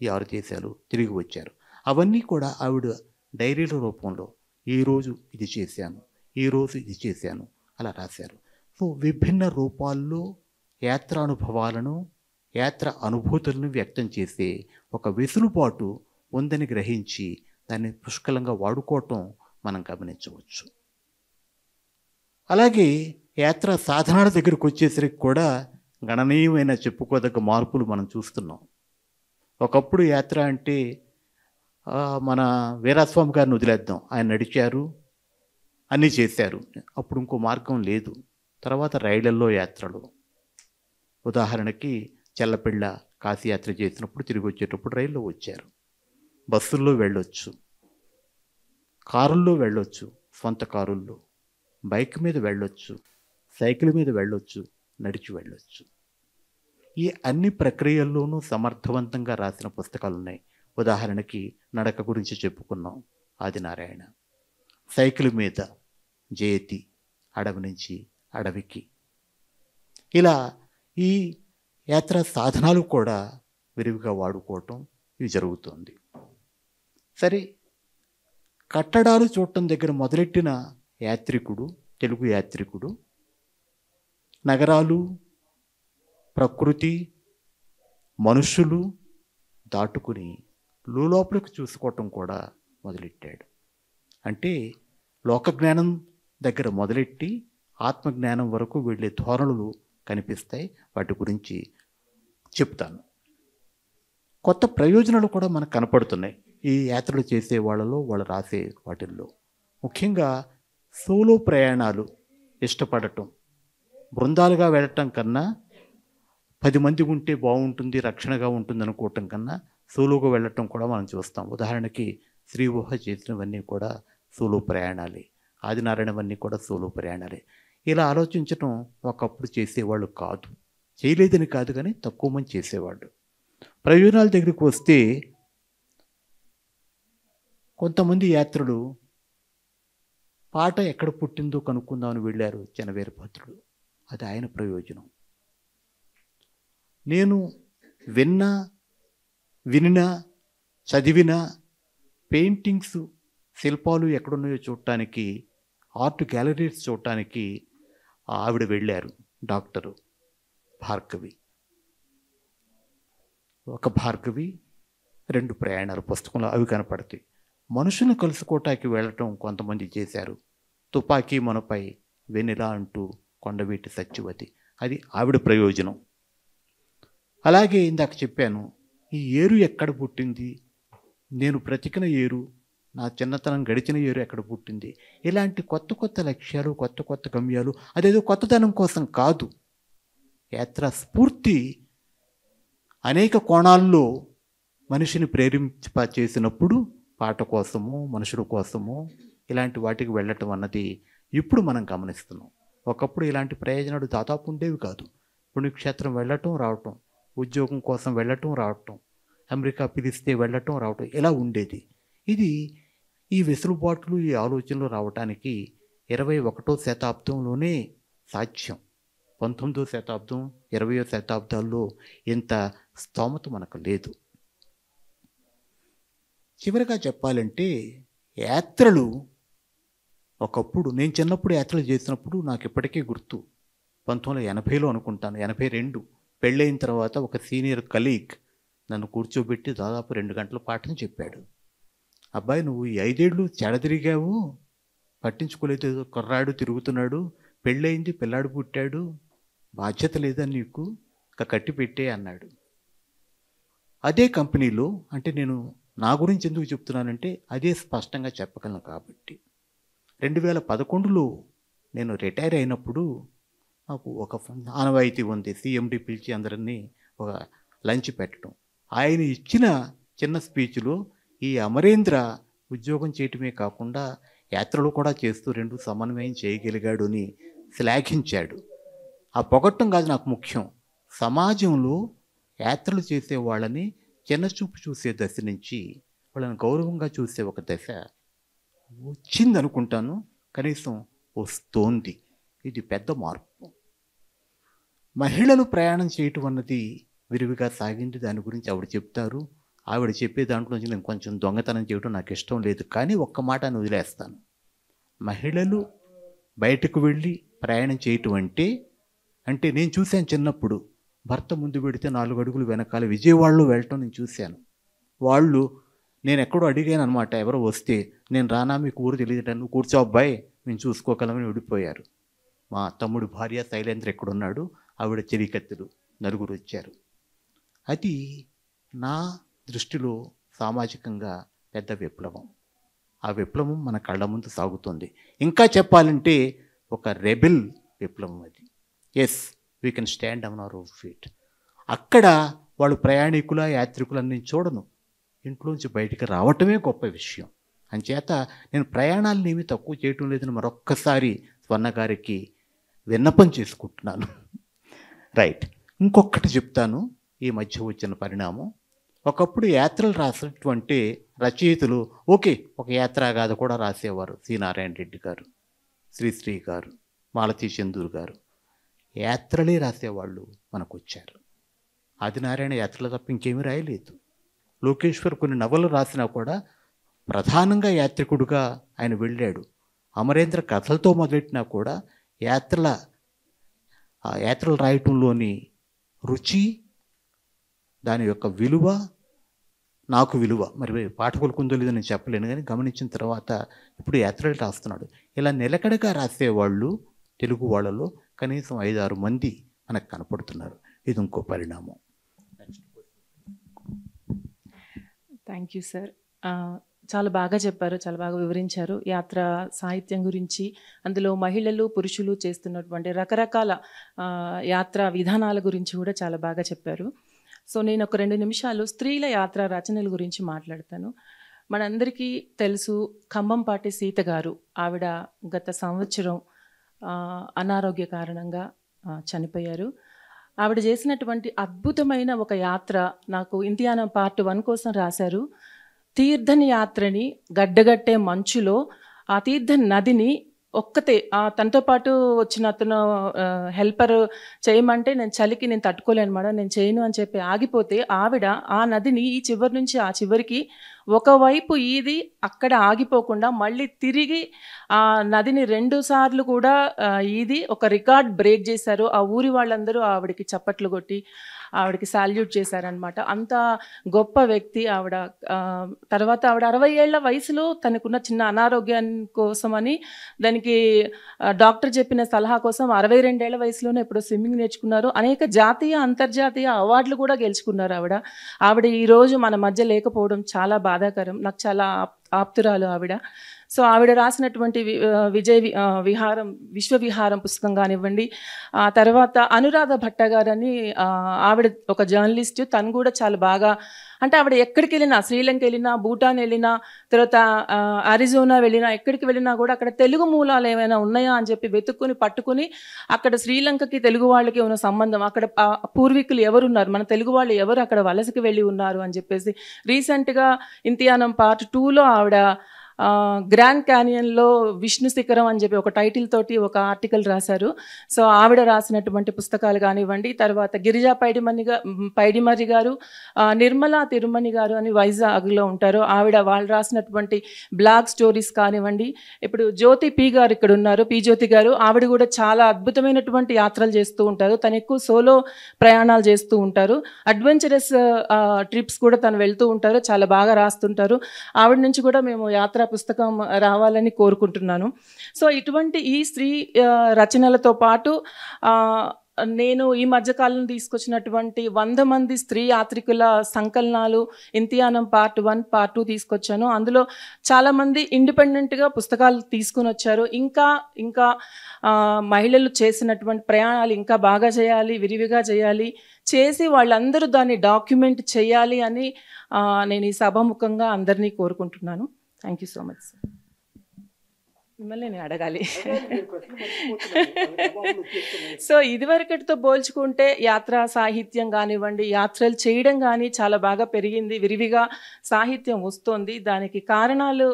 ఈ 6 దేశాలు తిరిగి వచ్చారు. అవన్నీ కూడా ఆవిడ డైరీల రూపంలో ఈరోజు ఇది చేశాను, ఈరోజు ఇది చేశాను అలా రాశారు. సో విభిన్న రూపాల్లో యాత్రానుభవాలను, యాత్ర అనుభూతులను వ్యక్తం చేసే ఒక వెసులుబాటు ఉందని గ్రహించి దాన్ని పుష్కలంగా వాడుకోవటం మనం గమనించవచ్చు. అలాగే యాత్ర సాధనాల దగ్గరికి వచ్చేసరికి కూడా గణనీయమైన చెప్పుకోదగ్గ మార్పులు మనం చూస్తున్నాం. ఒకప్పుడు యాత్ర అంటే మన వీరాస్వామి గారిని వదిలేద్దాం, ఆయన నడిచారు, అన్నీ చేశారు, అప్పుడు ఇంకో మార్గం లేదు. తర్వాత రైళ్లలో యాత్రలు, ఉదాహరణకి చెల్లపిళ్ళ కాశీయాత్ర చేసినప్పుడు తిరిగి వచ్చేటప్పుడు రైల్లో వచ్చారు, బస్సుల్లో వెళ్ళొచ్చు, కారుల్లో వెళ్ళొచ్చు, సొంత కారుల్లో, బైక్ మీద వెళ్ళొచ్చు, సైకిల్ మీద వెళ్ళొచ్చు, నడిచి వెళ్ళొచ్చు. ఈ అన్ని ప్రక్రియల్లోనూ సమర్థవంతంగా రాసిన పుస్తకాలు ఉన్నాయి. ఉదాహరణకి నడక గురించి చెప్పుకున్నాం, ఆదినారాయణ. సైకిల్ మీద జయతి, అడవి నుంచి అడవికి. ఇలా ఈ యాత్రా సాధనాలు కూడా విరివిగా వాడుకోవటం ఇది జరుగుతుంది. సరే, కట్టడాలు చూడటం దగ్గర మొదలెట్టిన యాత్రికుడు, తెలుగు యాత్రికుడు నగరాలు, ప్రకృతి, మనుషులు దాటుకుని లోపలికి చూసుకోవటం కూడా మొదలెట్టాడు. అంటే లోకజ్ఞానం దగ్గర మొదలెట్టి ఆత్మజ్ఞానం వరకు వెళ్ళే ధోరణులు కనిపిస్తాయి. వాటి గురించి చెప్తాను. కొత్త ప్రయోజనాలు కూడా మనకు కనపడుతున్నాయి ఈ యాత్రలు చేసే వాళ్ళలో, వాళ్ళు రాసే వాటిల్లో. ముఖ్యంగా సోలో ప్రయాణాలు ఇష్టపడటం, బృందాలుగా వెళ్ళటం కన్నా 10 మంది ఉంటే బాగుంటుంది, రక్షణగా ఉంటుంది అనుకోవటం కన్నా సోలోగా వెళ్ళటం కూడా మనం చూస్తాం. ఉదాహరణకి శ్రీ ఊహ చేసినవన్నీ కూడా సోలో ప్రయాణాలే, ఆదినారాయణవన్నీ కూడా సోలో ప్రయాణాలే. ఇలా ఆలోచించటం ఒకప్పుడు చేసేవాళ్ళు కాదు. చేయలేదని కాదు, కానీ తక్కువ మంది చేసేవాళ్ళు. ప్రయోజనాల దగ్గరికి వస్తే కొంతమంది యాత్రులు పాట ఎక్కడ పుట్టిందో కనుక్కుందామని వెళ్ళారు చెనవీరభద్రుడు. అది ఆయన ప్రయోజనం. నేను వినిన చదివిన పెయింటింగ్స్, శిల్పాలు ఎక్కడున్నాయో చూడటానికి, ఆర్ట్ గ్యాలరీస్ చూడటానికి ఆవిడ వెళ్ళారు, డాక్టరు భార్గవి. ఒక భార్గవి, 2 ప్రయాణాలు పుస్తకంలో అవి కనపడతాయి. మనుషులను కలుసుకోవటానికి వెళ్ళటం కొంతమంది చేశారు. తుపాకీ మనపై వెన్నెలా అంటూ కొండవీటి సత్యవతి, అది ఆవిడ ప్రయోజనం. అలాగే ఇందాక చెప్పాను, ఈ ఏరు ఎక్కడ పుట్టింది, నేను బ్రతికిన ఏరు, నా చిన్నతనం గడిచిన ఏరు ఎక్కడ పుట్టింది, ఇలాంటి కొత్త కొత్త లక్ష్యాలు, కొత్త కొత్త గమ్యాలు. అదేదో కొత్తదనం కోసం కాదు. యాత్ర స్ఫూర్తి అనేక కోణాల్లో మనిషిని ప్రేరింప చేసినప్పుడు పాట కోసము, మనుషుల కోసము ఇలాంటి వాటికి వెళ్ళటం అన్నది ఇప్పుడు మనం గమనిస్తున్నాం. ఒకప్పుడు ఇలాంటి ప్రయోజనాలు దాదాపు ఉండేవి కాదు. పుణ్యక్షేత్రం వెళ్ళటం రావటం, ఉద్యోగం కోసం వెళ్ళటం రావటం, అమెరికా పిలిస్తే వెళ్ళటం రావటం, ఇలా ఉండేది. ఇది ఈ వెసులుబాట్లు, ఈ ఆలోచనలు రావటానికి 21వ శతాబ్దంలోనే సాధ్యం. 19వ శతాబ్దం, 20వ శతాబ్దాల్లో ఇంత స్తోమత మనకు లేదు. చివరిగా చెప్పాలంటే, యాత్రలు ఒకప్పుడు, నేను చిన్నప్పుడు యాత్రలు చేసినప్పుడు నాకు ఇప్పటికీ గుర్తు, 1980లో అనుకుంటాను, 82 పెళ్ళైన తర్వాత ఒక సీనియర్ కలీగ్ నన్ను కూర్చోబెట్టి దాదాపు 2 గంటల పాఠం చెప్పాడు. అబ్బాయి, నువ్వు ఈ 5 ఏళ్ళు చెడతిరిగావు, పట్టించుకోలేదు, కుర్రాడు తిరుగుతున్నాడు, పెళ్ళయింది, పిల్లాడు పుట్టాడు, బాధ్యత లేదా నీకు, ఇక కట్టి పెట్టే అన్నాడు. అదే కంపెనీలో, అంటే నేను నా గురించి ఎందుకు చెప్తున్నానంటే అదే స్పష్టంగా చెప్పగలను కాబట్టి, 2011లో నేను రిటైర్ అయినప్పుడు నాకు ఒక ఆనవాయితీ ఉంది, సిఎండి పిలిచి అందరినీ ఒక లంచ్ పెట్టడం. ఆయన ఇచ్చిన చిన్న స్పీచ్లో ఈ అమరేంద్ర ఉద్యోగం చేయటమే కాకుండా యాత్రలు కూడా చేస్తూ 2 సమన్వయం చేయగలిగాడు అని శ్లాఘించాడు. ఆ పొగట్టం కాదు నాకు ముఖ్యం, సమాజంలో యాత్రలు చేసే వాళ్ళని చిన్నచూపు చూసే దశ నుంచి వాళ్ళని గౌరవంగా చూసే ఒక దశ వచ్చిందనుకుంటాను, కనీసం వస్తోంది. ఇది పెద్ద మార్పు. మహిళలు ప్రయాణం చేయటం అన్నది విరివిగా సాగింది, దాని గురించి ఆవిడ చెప్తారు. ఆవిడ చెప్పే దాంట్లోంచి నేను కొంచెం దొంగతనం చేయడం నాకు ఇష్టం లేదు, కానీ ఒక్క మాట అని వదిలేస్తాను. మహిళలు బయటకు వెళ్ళి ప్రయాణం చేయటం అంటే నేను చూశాను చిన్నప్పుడు, భర్త ముందు పెడితే 4 అడుగులు వెనకాల విజయవాడలో వెళ్ళటం నేను చూశాను. వాళ్ళు, నేను ఎక్కడో అడిగాను అనమాట, ఎవరో వస్తే, నేను రానా, మీకు ఊరు తెలియదు, నువ్వు కూర్చో అబ్బాయి, మేము చూసుకోగలమని విడిపోయారు. మా తమ్ముడు భార్య శైలేంద్ర ఎక్కడున్నాడు, ఆవిడ చెలికత్తెలు 4 వచ్చారు. అది నా దృష్టిలో సామాజికంగా పెద్ద విప్లవం. ఆ విప్లవం మన కళ్ళ ముందు సాగుతుంది. ఇంకా చెప్పాలంటే ఒక రెబెల్ విప్లవం అది. Yes, we can stand on our own feet. అక్కడ వాళ్ళు ప్రయాణికుల, యాత్రికులని నేను చూడను, ఇంట్లోంచి బయటికి రావటమే గొప్ప విషయం. అంచేత నేను ప్రయాణాలను ఏమీ తక్కువ చేయటం లేదని మరొక్కసారి స్వర్ణ గారికి విన్నపం చేసుకుంటున్నాను. రైట్, ఇంకొకటి చెప్తాను, ఈ మధ్య వచ్చిన పరిణామం. ఒకప్పుడు యాత్రలు రాసినటువంటి రచయితలు ఓకే, ఒక యాత్రాగాథ కూడా రాసేవారు. సి నారాయణ రెడ్డి గారు, శ్రీశ్రీ గారు, మాలతీ చందూర్ గారు యాత్రలే రాసేవాళ్ళు మనకు వచ్చారు. ఆదినారాయణ యాత్రలు తప్ప ఇంకేమీ రాయలేదు. లోకేశ్వర్ కొన్ని నవలు రాసినా కూడా ప్రధానంగా యాత్రికుడుగా ఆయన వెళ్ళాడు. అమరేంద్ర కథలతో మొదలెట్టినా కూడా యాత్రలు రాయటంలోని రుచి, దాని యొక్క విలువ, నాకు విలువ, మరి పాఠకులకు ఉందో లేదో నేను చెప్పలేను, కానీ గమనించిన తర్వాత ఇప్పుడు యాత్రలు రాస్తున్నాడు. ఇలా నిలకడగా రాసేవాళ్ళు తెలుగు వాళ్ళలో కనీసం 5-6 మంది మనకు కనపడుతున్నారు. ఇది ఇంకో పరిణామం. Thank you sir. చాలా బాగా చెప్పారు, చాలా బాగా వివరించారు యాత్ర సాహిత్యం గురించి, అందులో మహిళలు, పురుషులు చేస్తున్నటువంటి రకరకాల యాత్రా విధానాల గురించి కూడా చాలా బాగా చెప్పారు. సో నేను ఒక 2 నిమిషాలు స్త్రీల యాత్రా రచనల గురించి మాట్లాడతాను. మనందరికీ తెలుసు, ఖమ్మంపాటి సీత గారు, ఆవిడ గత సంవత్సరం అనారోగ్య కారణంగా చనిపోయారు. ఆవిడ చేసినటువంటి అద్భుతమైన ఒక యాత్ర నాకు ఇంతియానా పార్ట్ 1 కోసం రాశారు. తీర్థని యాత్రని గడ్డగట్టే మంచులో ఆ తీర్థ నదిని ఒక్కతే తనతో పాటు వచ్చిన అతను హెల్పర్ చేయమంటే నేను చలికి నేను తట్టుకోలేను మేడం, నేను చేయను అని చెప్పి ఆగిపోతే ఆవిడ ఆ నదిని ఈ చివరి నుంచి ఆ చివరికి ఒకవైపు ఈది అక్కడ ఆగిపోకుండా మళ్ళీ తిరిగి ఆ నదిని 2 సార్లు కూడా ఈది ఒక రికార్డ్ బ్రేక్ చేశారు. ఆ ఊరి వాళ్ళందరూ ఆవిడకి చప్పట్లు కొట్టి ఆవిడకి సాల్యూట్ చేశారనమాట. అంత గొప్ప వ్యక్తి ఆవిడ. తర్వాత ఆవిడ 60 ఏళ్ల వయసులో తనకున్న చిన్న అనారోగ్యం కోసమని దానికి డాక్టర్ చెప్పిన సలహా కోసం 62 ఏళ్ల వయసులోనే ఎప్పుడో స్విమ్మింగ్ నేర్చుకున్నారు. అనేక జాతీయ అంతర్జాతీయ అవార్డులు కూడా గెలుచుకున్నారు ఆవిడ. ఆవిడ ఈరోజు మన మధ్య లేకపోవడం చాలా బాధాకరం. నాకు చాలా ఆప్తురాలు ఆవిడ. సో ఆవిడ రాసినటువంటి విశ్వవిహారం పుస్తకం కానివ్వండి, ఆ తర్వాత అనురాధ భట్ట గారని ఆవిడ ఒక జర్నలిస్ట్. తను కూడా చాలా బాగా, అంటే ఆవిడ ఎక్కడికి వెళ్ళినా, శ్రీలంక వెళ్ళినా, భూటాన్ వెళ్ళినా, తర్వాత అరిజోనా వెళ్ళినా, ఎక్కడికి వెళ్ళినా కూడా అక్కడ తెలుగు మూలాలు ఏమైనా ఉన్నాయా అని చెప్పి వెతుక్కుని పట్టుకుని అక్కడ శ్రీలంకకి తెలుగు వాళ్ళకి ఉన్న సంబంధం, అక్కడ పూర్వీకులు ఎవరున్నారు, మన తెలుగు వాళ్ళు ఎవరు అక్కడ వలసకి వెళ్ళి ఉన్నారు అని చెప్పేసి రీసెంట్గా ఇంతియానం పార్ట్ 2లో ఆవిడ గ్రాండ్ క్యానియన్లో విష్ణు శిఖరం అని చెప్పి ఒక టైటిల్ తోటి ఒక ఆర్టికల్ రాశారు. సో ఆవిడ రాసినటువంటి పుస్తకాలు కానివ్వండి, తర్వాత గిరిజా పైడిమర్రి గారు, నిర్మలా తిరుమణి గారు అని వైజాగ్లో ఉంటారు, వాళ్ళు రాసినటువంటి బ్లాగ్ స్టోరీస్ కానివ్వండి. ఇప్పుడు జ్యోతి పి గారు ఇక్కడ ఉన్నారు, పి జ్యోతి గారు. ఆవిడ కూడా చాలా అద్భుతమైనటువంటి యాత్రలు చేస్తూ ఉంటారు. తను ఎక్కువ సోలో ప్రయాణాలు చేస్తూ ఉంటారు. అడ్వెంచరస్ ట్రిప్స్ కూడా తను వెళ్తూ ఉంటారు, చాలా బాగా రాస్తుంటారు. ఆవిడ నుంచి కూడా మేము యాత్ర పుస్తకం రావాలని కోరుకుంటున్నాను. సో ఇటువంటి ఈ స్త్రీ రచనలతో పాటు నేను ఈ మధ్యకాలం తీసుకొచ్చినటువంటి 100 మంది స్త్రీ యాత్రికుల సంకలనాలు ఇంతియానం పార్ట్ 1, పార్ట్ 2 తీసుకొచ్చాను. అందులో చాలామంది ఇండిపెండెంట్గా పుస్తకాలు తీసుకుని వచ్చారు. ఇంకా మహిళలు చేసినటువంటి ప్రయాణాలు ఇంకా బాగా చేయాలి, విరివిగా చేసి వాళ్ళందరూ దాన్ని డాక్యుమెంట్ చేయాలి అని నేను ఈ సభాముఖంగా అందరినీ కోరుకుంటున్నాను. Thank you so much sir. మిమ్మల్ని నేను అడగాలి. సో ఇదివరకటితో పోల్చుకుంటే యాత్రా సాహిత్యం కానివ్వండి, యాత్రలు చేయడం కానీ చాలా బాగా పెరిగింది, విరివిగా సాహిత్యం వస్తుంది. దానికి కారణాలు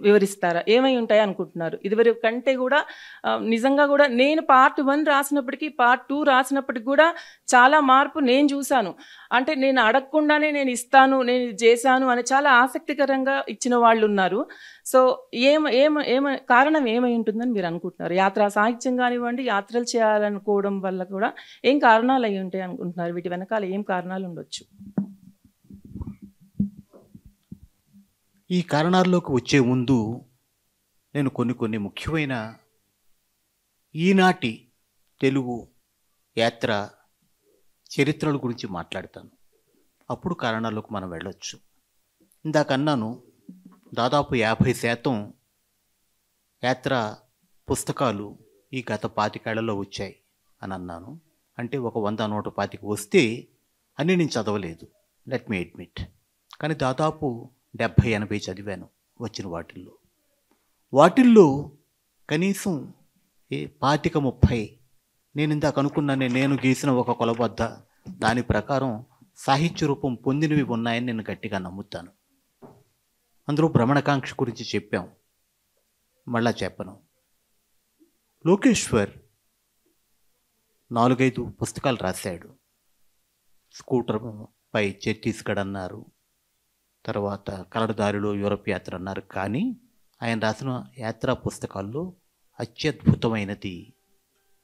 వివరిస్తారా? ఏమై ఉంటాయి అనుకుంటున్నారు? ఇదివరకు కంటే కూడా నిజంగా కూడా నేను పార్ట్ 1 రాసినప్పటికీ పార్ట్ 2 రాసినప్పటికి కూడా చాలా మార్పు నేను చూశాను. అంటే నేను అడగకుండానే నేను ఇస్తాను, నేను ఇది చేశాను అని చాలా ఆసక్తికరంగా ఇచ్చిన వాళ్ళు ఉన్నారు. సో కారణం ఏమై ఉంటుందని మీరు అనుకుంటున్నారు? యాత్రా సాహిత్యం కానివ్వండి, యాత్రలు చేయాలనుకోవడం వల్ల కూడా ఏం కారణాలు అయి ఉంటాయి అనుకుంటున్నారు? వీటి వెనకాల ఏం కారణాలు ఉండొచ్చు? ఈ కారణాల్లోకి వచ్చే ముందు నేను కొన్ని ముఖ్యమైన ఈనాటి తెలుగు యాత్ర చరిత్రల గురించి మాట్లాడతాను. అప్పుడు కారణాల్లోకి మనం వెళ్ళొచ్చు. ఇందాక అన్నాను, దాదాపు 50% యాత్ర పుస్తకాలు ఈ గత 25 ఏళ్లలో వచ్చాయి అని అన్నాను. అంటే ఒక 100-125 వస్తే అన్నీ నేను చదవలేదు, లెట్ మీ అడ్మిట్. కానీ దాదాపు 70-80 చదివాను వచ్చిన వాటిల్లో కనీసం 25-30 నేను ఇందాక అనుకున్నానే, నేను గీసిన ఒక కొలబద్ద దాని ప్రకారం సాహిత్య రూపం పొందినవి ఉన్నాయని నేను గట్టిగా నమ్ముతాను. అందులో భ్రమణకాంక్ష గురించి చెప్పాం, మళ్ళా చెప్పను. లోకేశ్వర్ 4-5 పుస్తకాలు రాశాడు. స్కూటర్ పై ఛత్తీస్గఢ్ అన్నారు, తర్వాత కరడదారిలో యూరప్ యాత్ర అన్నారు. కానీ ఆయన రాసిన యాత్రా పుస్తకాల్లో అత్యద్భుతమైనది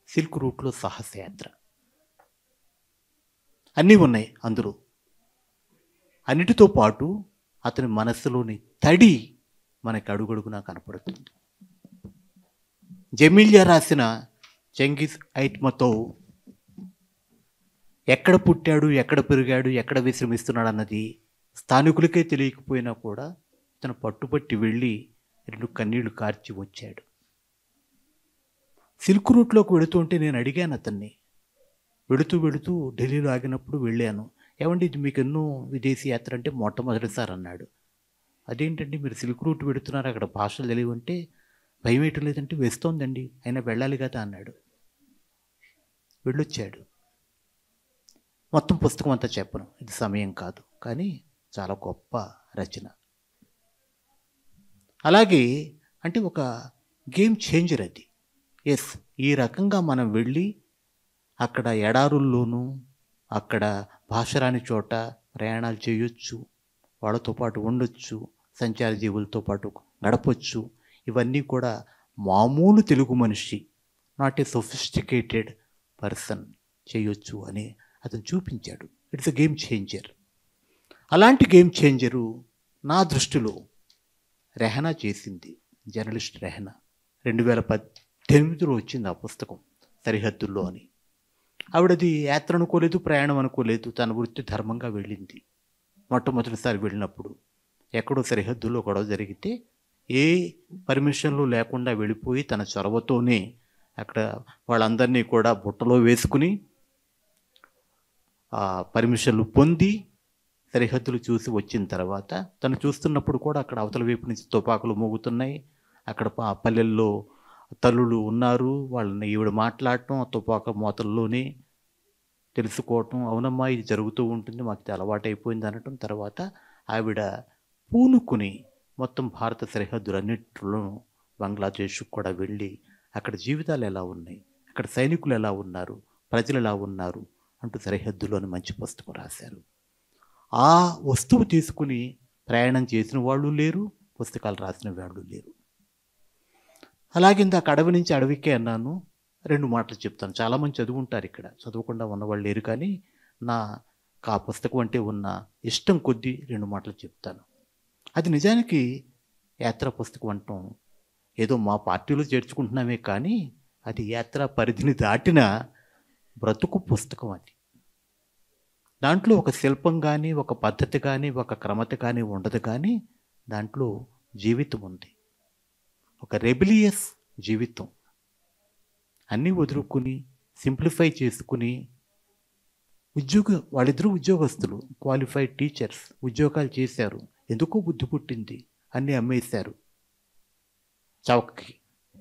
సిల్క్ రూట్లో సాహసయాత్ర. అన్నీ ఉన్నాయి అందులో. అన్నిటితో పాటు అతని మనస్సులోని తడి మనకి అడుగడుగునా కనపడుతుంది. జమీలియా రాసిన చెంగిజ్ ఐట్మతోవ్ ఎక్కడ పుట్టాడు, ఎక్కడ పెరిగాడు, ఎక్కడ విశ్రమిస్తున్నాడు అన్నది స్థానికులకే తెలియకపోయినా కూడా అతను పట్టుబట్టి వెళ్ళి 2 కన్నీళ్లు కార్చి వచ్చాడు. సిల్క్ రూట్లోకి వెళుతుంటే నేను అడిగాను అతన్ని, వెళుతూ ఢిల్లీలో ఆగినప్పుడు వెళ్ళాను, ఏమండి ఇది మీకు ఎన్నో విదేశీ యాత్ర అంటే మొట్టమొదటిసారి అన్నాడు. అదేంటండి మీరు సిల్క్ రూట్ వెళుతున్నారు, అక్కడ భాషలు తెలియవంటే భయం వేయటం లేదంటే వేస్తోందండి, అయినా వెళ్ళాలి కదా అన్నాడు. వెళ్ళొచ్చాడు. మొత్తం పుస్తకం అంతా చెప్పను, ఇది సమయం కాదు, కానీ చాలా గొప్ప రచన. అలాగే అంటే ఒక గేమ్ చేంజర్ అది. ఎస్, ఈ రకంగా మనం వెళ్ళి అక్కడ ఎడారుల్లోనూ అక్కడ భాష రాని చోట ప్రయాణాలు చేయొచ్చు, వాళ్ళతో పాటు ఉండొచ్చు, సంచార జీవులతో పాటు గడపొచ్చు. ఇవన్నీ కూడా మామూలు తెలుగు మనిషి, నాట్ ఏ సొఫిస్టికేటెడ్ పర్సన్ చేయొచ్చు అని అతను చూపించాడు. It's a game changer. అలాంటి గేమ్ చేంజరు నా దృష్టిలో రెహనా చేసింది. జర్నలిస్ట్ రెహనా 2018లో వచ్చింది ఆ పుస్తకం, సరిహద్దుల్లో అని. ఆవిడది యాత్ర అనుకోలేదు, ప్రయాణం అనుకోలేదు, తన వృత్తి ధర్మంగా వెళ్ళింది. మొట్టమొదటిసారి వెళ్ళినప్పుడు ఎక్కడో సరిహద్దుల్లో గొడవ జరిగితే ఏ పర్మిషన్లు లేకుండా వెళ్ళిపోయి తన చొరవతోనే అక్కడ వాళ్ళందరినీ కూడా బుట్టలో వేసుకుని పర్మిషన్లు పొంది సరిహద్దులు చూసి వచ్చిన తర్వాత తను చూస్తున్నప్పుడు కూడా అక్కడ అవతల వైపు నుంచి తుపాకులు మోగుతున్నాయి. అక్కడ పల్లెల్లో తల్లులు ఉన్నారు, వాళ్ళని ఈవిడ మాట్లాడటం, ఆ తుపాకు మోతల్లోనే తెలుసుకోవటం, అవునమ్మా ఇది జరుగుతూ ఉంటుంది, మాకు ఇది అలవాటు అయిపోయింది అనటం. తర్వాత ఆవిడ పూనుకుని మొత్తం భారత సరిహద్దులన్నింటిలోనూ బంగ్లాదేశ్కు కూడా వెళ్ళి అక్కడ జీవితాలు ఎలా ఉన్నాయి, అక్కడ సైనికులు ఎలా ఉన్నారు, ప్రజలు ఎలా ఉన్నారు అంటూ సరిహద్దులో అని మంచి పుస్తకం రాశారు. ఆ వస్తువు తీసుకుని ప్రయాణం చేసిన వాళ్ళు లేరు, పుస్తకాలు రాసిన వాళ్ళు లేరు. అలాగే ఇందాక అడవి నుంచి అడవికే అన్నాను, 2 మాటలు చెప్తాను. చాలామంది చదువుకుంటారు, ఇక్కడ చదవకుండా ఉన్నవాళ్ళు లేరు, కానీ నా ఆ పుస్తకం అంటే ఉన్న ఇష్టం కొద్దీ 2 మాటలు చెప్తాను. అది నిజానికి యాత్రా పుస్తకం అంటాం ఏదో మా పార్టీలో చేర్చుకుంటున్నామే, కానీ అది యాత్రా పరిధిని దాటిన బ్రతుకు పుస్తకం. అది దాంట్లో ఒక శిల్పం కానీ, ఒక పద్ధతి కానీ, ఒక క్రమత కానీ ఉండదు, కానీ దాంట్లో జీవితం ఉంది, ఒక రెబిలియస్ జీవితం. అన్నీ వదులుకుని సింప్లిఫై చేసుకుని వాళ్ళిద్దరూ ఉద్యోగస్తులు, క్వాలిఫైడ్ టీచర్స్, ఉద్యోగాలు చేశారు, ఎందుకో బుద్ధి పుట్టింది, అన్నీ అమ్మేశారు, చౌకకి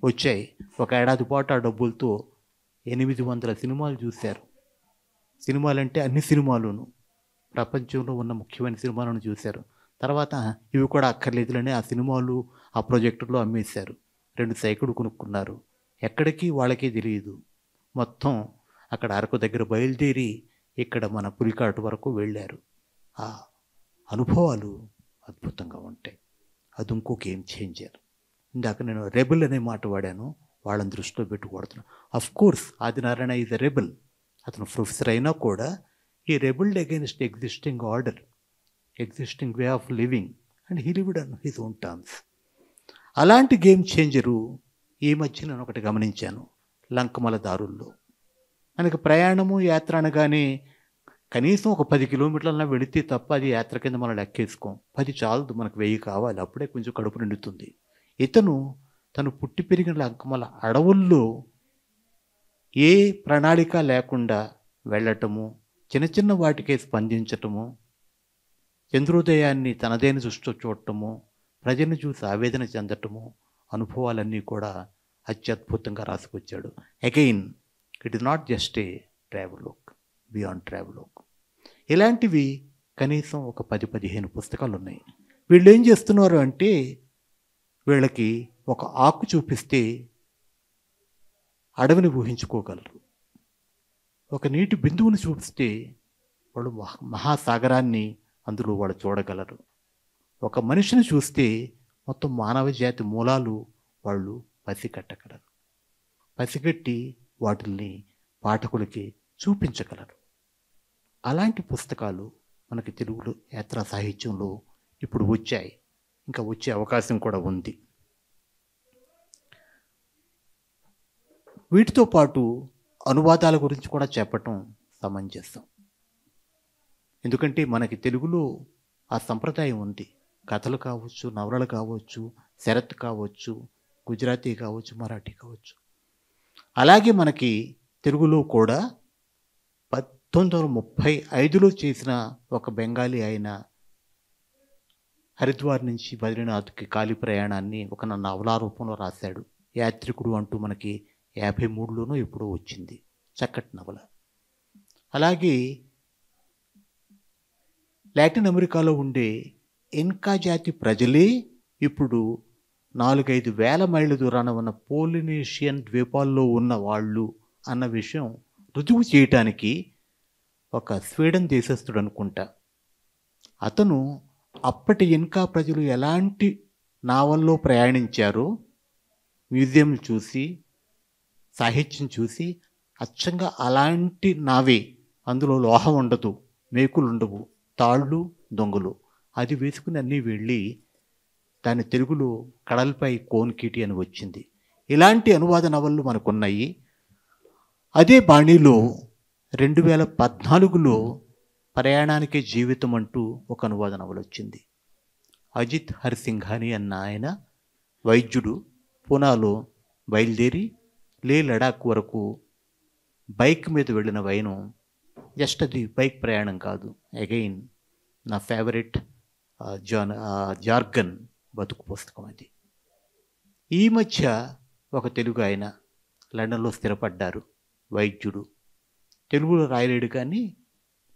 వచ్చాయి. ఒక ఏడాది పాటు ఆ డబ్బులతో 800 సినిమాలు చూశారు. సినిమాలంటే అన్ని సినిమాలును, ప్రపంచంలో ఉన్న ముఖ్యమైన సినిమాలను చూశారు. తర్వాత ఇవి కూడా అక్కర్లేదులని ఆ సినిమాలు ఆ ప్రాజెక్టులో అమ్మేశారు. 2 సైకిళ్ళు కొనుక్కున్నారు. ఎక్కడికి వాళ్ళకే తెలియదు. మొత్తం అక్కడ అరకు దగ్గర బయలుదేరి ఇక్కడ మన పులికాటు వరకు వెళ్ళారు. ఆ అనుభవాలు అద్భుతంగా ఉంటాయి. అది ఇంకో గేమ్ చేంజర్. ఇందాక నేను రెబెల్ అనే మాట వాడాను, వాళ్ళని దృష్టిలో పెట్టుకోడుతున్నాను. Of course Adinarayana is a rebel. అతను ప్రొఫెసర్ అయినా కూడా ఈ rebelled against existing order, existing way of living, and he lived on his own terms. అలాంటి గేమ్ చేంజరు ఈ మధ్య నేను ఒకటి గమనించాను. లంకమల దారుల్లో మనకి ప్రయాణము యాత్ర అనగానే కనీసం ఒక 10 కిలోమీటర్లన్నా వెళితే తప్ప అది యాత్ర కింద మనం లెక్కేసుకోం. 10 చాలదు, మనకు 1000 కావాలి, అప్పుడే కొంచెం కడుపు నిండుతుంది. ఇతను తను పుట్టి పెరిగిన లంకమల అడవుల్లో ఏ ప్రణాళిక లేకుండా వెళ్ళటము, చిన్న చిన్న వాటికే స్పందించటము, చంద్రోదయాన్ని తనదైన దృష్టితో చూడటము, ప్రజలను చూసి ఆవేదన చెందటము, అనుభవాలన్నీ కూడా అత్యద్భుతంగా రాసుకొచ్చాడు. Again it is not just a travelogue, beyond travelogue. ఇలాంటివి కనీసం ఒక 10-15 పుస్తకాలు ఉన్నాయి. వీళ్ళు ఏం చేస్తున్నారు అంటే, వీళ్ళకి ఒక ఆకు చూపిస్తే అడవిని ఊహించుకోగలరు, ఒక నీటి బిందువుని చూపిస్తే వాళ్ళు మహాసాగరాన్ని అందులో వాళ్ళు చూడగలరు, ఒక మనిషిని చూస్తే మొత్తం మానవ జాతి మూలాలు వాళ్ళు పసిగట్టగలరు, పసిగట్టి వాటిల్ని పాఠకులకి చూపించగలరు. అలాంటి పుస్తకాలు మనకి తెలుగులో యాత్రా సాహిత్యంలో ఇప్పుడు వచ్చాయి, ఇంకా వచ్చే అవకాశం కూడా ఉంది. వీటితో పాటు అనువాదాల గురించి కూడా చెప్పటం సమంజసం. ఎందుకంటే మనకి తెలుగులో ఆ సంప్రదాయం ఉంది. కథలు కావచ్చు, నవలలు కావచ్చు, శరత్ కావచ్చు, గుజరాతీ కావచ్చు, మరాఠీ కావచ్చు. అలాగే మనకి తెలుగులో కూడా 1935లో చేసిన ఒక బెంగాలీ ఆయన హరిద్వార్ నుంచి బద్రీనాథ్కి కాలి ప్రయాణాన్ని ఒక నవలా రూపంలో రాశాడు. యాత్రికుడు అంటూ మనకి 53లోనో ఎప్పుడో వచ్చింది. చక్కటి నవల. అలాగే లాటిన్ అమెరికాలో ఉండే ఇన్కా జాతి ప్రజలే ఇప్పుడు 4-5 వేల మైళ్ళ దూరాన ఉన్న పోలినేషియన్ ద్వీపాల్లో ఉన్న వాళ్ళు అన్న విషయం రుజువు చేయటానికి ఒక స్వీడన్ దేశస్థుడు అనుకుంటా, అతను అప్పటి ఇన్కా ప్రజలు ఎలాంటి నావల్లో ప్రయాణించారో మ్యూజియంలు చూసి, సాహిత్యం చూసి, అచ్చంగా అలాంటి నావే, అందులో లోహం ఉండదు, మేకులు ఉండవు, తాళ్ళు దొంగలు, అది వేసుకుని అన్నీ వెళ్ళి దాని తెలుగులో కడల్పై కోన్కీటి అని వచ్చింది. ఇలాంటి అనువాద నవళ్ళు మనకున్నాయి. అదే బాణీలో 2014లో ప్రయాణానికే జీవితం అంటూ ఒక అనువాద నవల వచ్చింది. అజిత్ హర్సింఘాని అన్న ఆయన వైద్యుడు పూనాలో బయలుదేరి లే లడాక్ వరకు బైక్ మీద వెళ్ళిన వైనం. జస్ట్ అది బైక్ ప్రయాణం కాదు. అగైన్ నా ఫేవరెట్ జార్గన్ బతుకు పుస్తకం అది. ఈ మధ్య ఒక తెలుగు ఆయన లండన్లో స్థిరపడ్డారు, వైద్యుడు. తెలుగులో రాయలేడు కానీ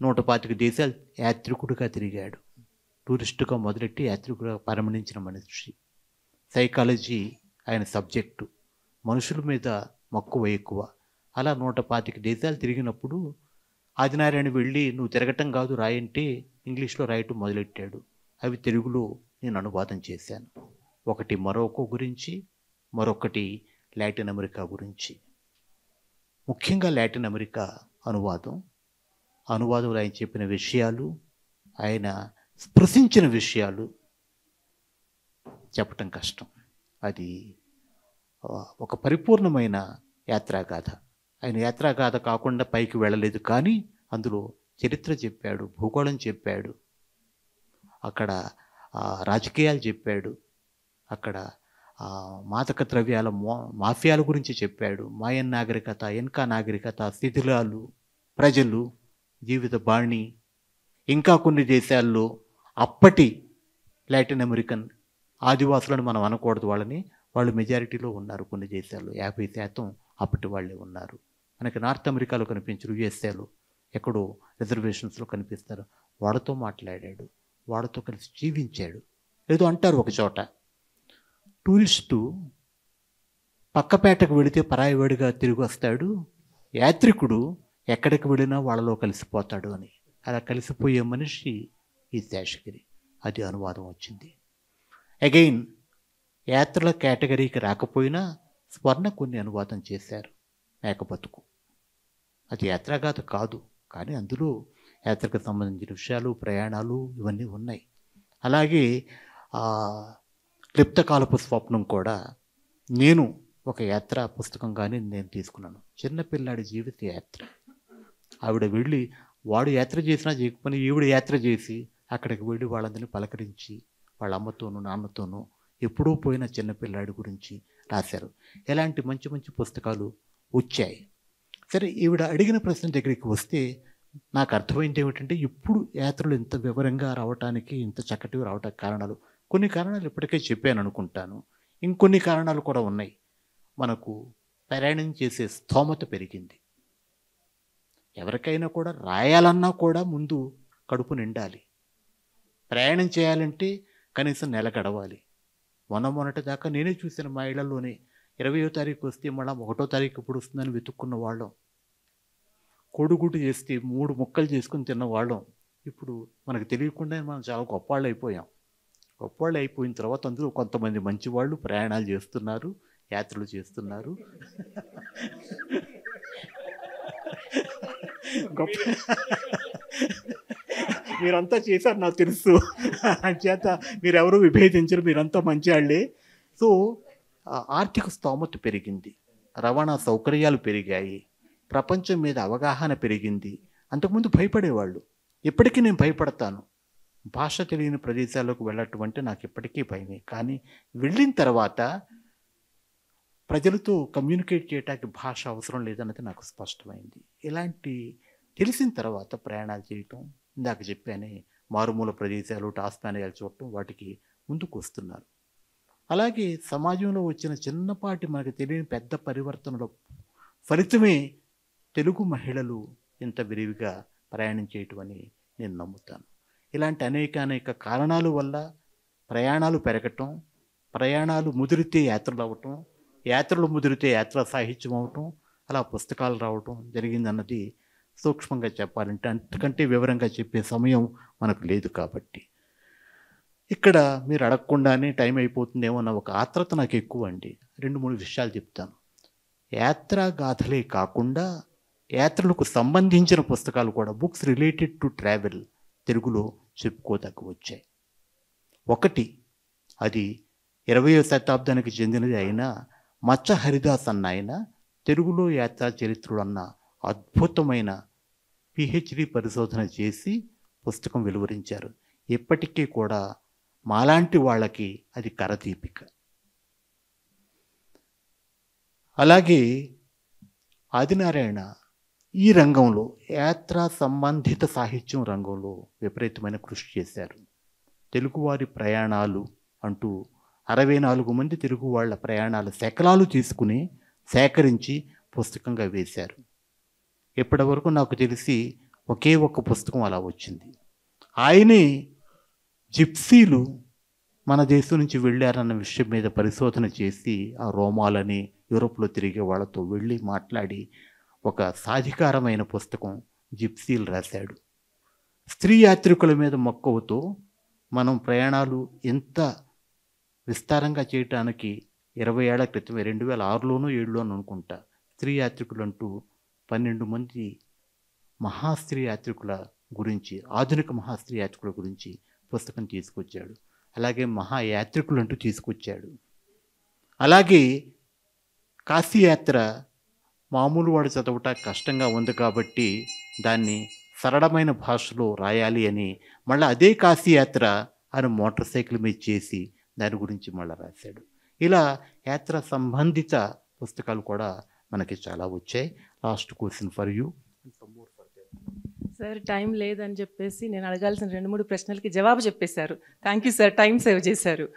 125 దేశాలు యాత్రికుడిగా తిరిగాడు. టూరిస్టుగా మొదలెట్టి యాత్రికుడిగా పరిగణించిన మనిషి. సైకాలజీ ఆయన సబ్జెక్టు. మనుషుల మీద మక్కువ ఎక్కువ. అలా 125 దేశాలు తిరిగినప్పుడు ఆదినారాయణ వెళ్ళి నువ్వు తిరగటం కాదు రాయంటే ఇంగ్లీష్లో రాయటం మొదలెట్టాడు. అవి తెలుగులో నేను అనువాదం చేశాను. ఒకటి మొరోకో గురించి, మరొకటి లాటిన్ అమెరికా గురించి. ముఖ్యంగా లాటిన్ అమెరికా అనువాదంలో ఆయన చెప్పిన విషయాలు, ఆయన స్పృశించిన విషయాలు చెప్పటం కష్టం. అది ఒక పరిపూర్ణమైన యాత్రాగాథ. ఆయన యాత్రాగాథ కాకుండా పైకి వెళ్ళలేదు, కానీ అందులో చరిత్ర చెప్పాడు, భూగోళం చెప్పాడు, అక్కడ రాజకీయాలు చెప్పాడు, అక్కడ మాదక ద్రవ్యాల మాఫియాల గురించి చెప్పాడు, మాయన్ నాగరికత, ఇన్కా నాగరికత, శిథిలాలు, ప్రజలు, జీవిత బాణి. ఇంకా కొన్ని దేశాల్లో అప్పటి లాటిన్ అమెరికన్ ఆదివాసులను మనం అనకూడదు, వాళ్ళు మెజారిటీలో ఉన్నారు. కొన్ని దేశాల్లో 50% అప్పటి వాళ్ళే ఉన్నారు. మనకి నార్త్ అమెరికాలో కనిపించరు, యుఎస్ఏలో ఎక్కడో రిజర్వేషన్స్లో కనిపిస్తారు. వాళ్ళతో మాట్లాడాడు, వాళ్ళతో కలిసి జీవించాడు. ఏదో అంటారు ఒక చోట, టూరిస్టు పక్కపేటకు వెళితే పరాయివాడిగా తిరిగి వస్తాడు, యాత్రికుడు ఎక్కడికి వెళ్ళినా వాళ్ళలో కలిసిపోతాడు అని. అలా కలిసిపోయే మనిషి ఈ శేషగిరి. అది అనువాదం వచ్చింది. అగైన్ యాత్రల కేటగిరీకి రాకపోయినా స్వర్ణ కొన్ని అనువాదం చేశారు. మేకబతుకు అది యాత్రాగాథ కాదు, కానీ అందులో యాత్రకు సంబంధించిన విషయాలు, ప్రయాణాలు ఇవన్నీ ఉన్నాయి. అలాగే క్లిప్తకాలపు స్వప్నం కూడా నేను ఒక యాత్రా పుస్తకంగానే నేను తీసుకున్నాను. చిన్నపిల్లాడి జీవిత యాత్ర. ఆవిడ వెళ్ళి, వాడు యాత్ర చేసినా చేయకపోయినా ఈవిడ యాత్ర చేసి అక్కడికి వెళ్ళి వాళ్ళందరినీ పలకరించి వాళ్ళ అమ్మతోనూ నాన్నతోనూ ఎప్పుడూ పోయిన చిన్నపిల్లాడి గురించి రాశారు. ఎలాంటి మంచి మంచి పుస్తకాలు వచ్చాయి. సరే, ఈవిడ అడిగిన ప్రశ్న దగ్గరికి వస్తే నాకు అర్థమైంది ఏమిటంటే, ఇప్పుడు యాత్రలు ఇంత వివరంగా రావటానికి, ఇంత చక్కటివి రావటానికి కారణాలు, కొన్ని కారణాలు ఇప్పటికే చెప్పాను అనుకుంటాను. ఇంకొన్ని కారణాలు కూడా ఉన్నాయి. మనకు ప్రయాణం చేసే స్తోమత పెరిగింది. ఎవరికైనా కూడా రాయాలన్నా కూడా ముందు కడుపు నిండాలి. ప్రయాణం చేయాలంటే కనీసం నెల గడవాలి. మొన్నటి దాకా నేనే చూసిన మా ఇళ్లలోనే 20వ తారీఖు వస్తే మళ్ళీ 1వ తారీఖు ఎప్పుడు వస్తుందని వెతుక్కున్న వాళ్ళం. కోడిగుడ్డు చేస్తే 3 ముక్కలు చేసుకుని తిన్నవాళ్ళం. ఇప్పుడు మనకు తెలియకుండా మనం చాలా గొప్పవాళ్ళు అయిపోయాం. గొప్పవాళ్ళు అయిపోయిన తర్వాత అందులో కొంతమంది మంచివాళ్ళు ప్రయాణాలు చేస్తున్నారు, యాత్రలు చేస్తున్నారు. గొప్ప మీరంతా చేశారు నాకు తెలుసు. చేత మీరెవరూ విభేదించరు, మీరంతా మంచి వాళ్ళే. సో ఆర్థిక స్తోమత పెరిగింది, రవాణా సౌకర్యాలు పెరిగాయి, ప్రపంచం మీద అవగాహన పెరిగింది. అంతకుముందు భయపడేవాళ్ళు, ఇప్పటికీ నేను భయపడతాను. భాష తెలియని ప్రదేశాలకు వెళ్ళటం అంటే నాకు ఇప్పటికీ భయమే. కానీ వెళ్ళిన తర్వాత ప్రజలతో కమ్యూనికేట్ చేయడానికి భాష అవసరం లేదన్నది నాకు స్పష్టమైంది. ఇలాంటి తెలిసిన తర్వాత ప్రయాణాలు చేయటం, ఇందాక చెప్పానే మారుమూల ప్రదేశాలు, టాస్మానియాలు చూడటం, వాటికి ముందుకు వస్తున్నారు. అలాగే సమాజంలో వచ్చిన చిన్నపాటి మనకు తెలియని పెద్ద పరివర్తనల ఫలితమే తెలుగు మహిళలు ఇంత విరివిగా ప్రయాణం చేయటం అని నేను నమ్ముతాను. ఇలాంటి అనేక కారణాల వల్ల ప్రయాణాలు పెరగటం, ప్రయాణాలు ముదిరితే యాత్రలు అవ్వటం, యాత్రలు ముదిరితే యాత్రా సాహిత్యం అవటం, అలా పుస్తకాలు రావటం జరిగిందన్నది సూక్ష్మంగా చెప్పాలంటే, అంతకంటే వివరంగా చెప్పే సమయం మనకు లేదు. కాబట్టి ఇక్కడ మీరు అడగకుండానే టైం అయిపోతుందేమో అన్న ఒక ఆత్రత నాకు ఎక్కువ అండి. 2-3 విషయాలు చెప్తాను. యాత్రా గాథలే కాకుండా యాత్రలకు సంబంధించిన పుస్తకాలు కూడా, బుక్స్ రిలేటెడ్ టు ట్రావెల్ తెలుగులో చెప్పుకోదగ్గ వచ్చాయి. ఒకటి, అది 20వ శతాబ్దానికి చెందినది అయినా మచ్చ హరిదాస్ అన్న ఆయన తెలుగులో యాత్రా చరిత్రలు అన్న అద్భుతమైన పిహెచ్డి పరిశోధన చేసి పుస్తకం వెలువరించారు. ఇప్పటికీ కూడా మాలాంటి వాళ్ళకి అది కరదీపిక. అలాగే ఆదినారాయణ ఈ రంగంలో, యాత్రా సంబంధిత సాహిత్యం రంగంలో విపరీతమైన కృషి చేశారు. తెలుగువారి ప్రయాణాలు అంటూ 64 మంది తెలుగు వాళ్ళ ప్రయాణాల శకలాలు తీసుకుని సేకరించి పుస్తకంగా వేశారు. ఇప్పటి వరకు నాకు తెలిసి ఒకే ఒక్క పుస్తకం అలా వచ్చింది. ఆయనే జిప్సీలు మన దేశం నుంచి వెళ్ళారన్న విషయం మీద పరిశోధన చేసి ఆ రోమాలని యూరోప్లో తిరిగే వాళ్ళతో వెళ్ళి మాట్లాడి ఒక సాధికారమైన పుస్తకం జిప్సీలు రాశాడు. స్త్రీ యాత్రికుల మీద మక్కువతో మనం ప్రయాణాలు ఎంత విస్తారంగా చేయటానికి 20 ఏళ్ల క్రితమే 2006లోనో 2007లోనో అనుకుంటా, స్త్రీ యాత్రికులు అంటూ 12 మంది మహాస్త్రీ యాత్రికుల గురించి, ఆధునిక మహాస్త్రీ యాత్రికుల గురించి పుస్తకం తీసుకొచ్చాడు. అలాగే మహాయాత్రికులు అంటూ తీసుకొచ్చాడు. అలాగే కాశీయాత్ర మామూలు వాడు చదవటం కష్టంగా ఉంది కాబట్టి దాన్ని సరళమైన భాషలో రాయాలి అని మళ్ళీ అదే కాశీయాత్ర అని మోటార్ సైకిల్ మీద చేసి దాని గురించి మళ్ళీ రాశాడు. ఇలా యాత్ర సంబంధిత పుస్తకాలు కూడా మనకి చాలా వచ్చాయి. Last question for you. Sir, time లేదని చెప్పేసి నేను అడగాల్సిన 2-3 ప్రశ్నలకి జవాబు చెప్పేశారు. Thank you sir, time save చేశారు.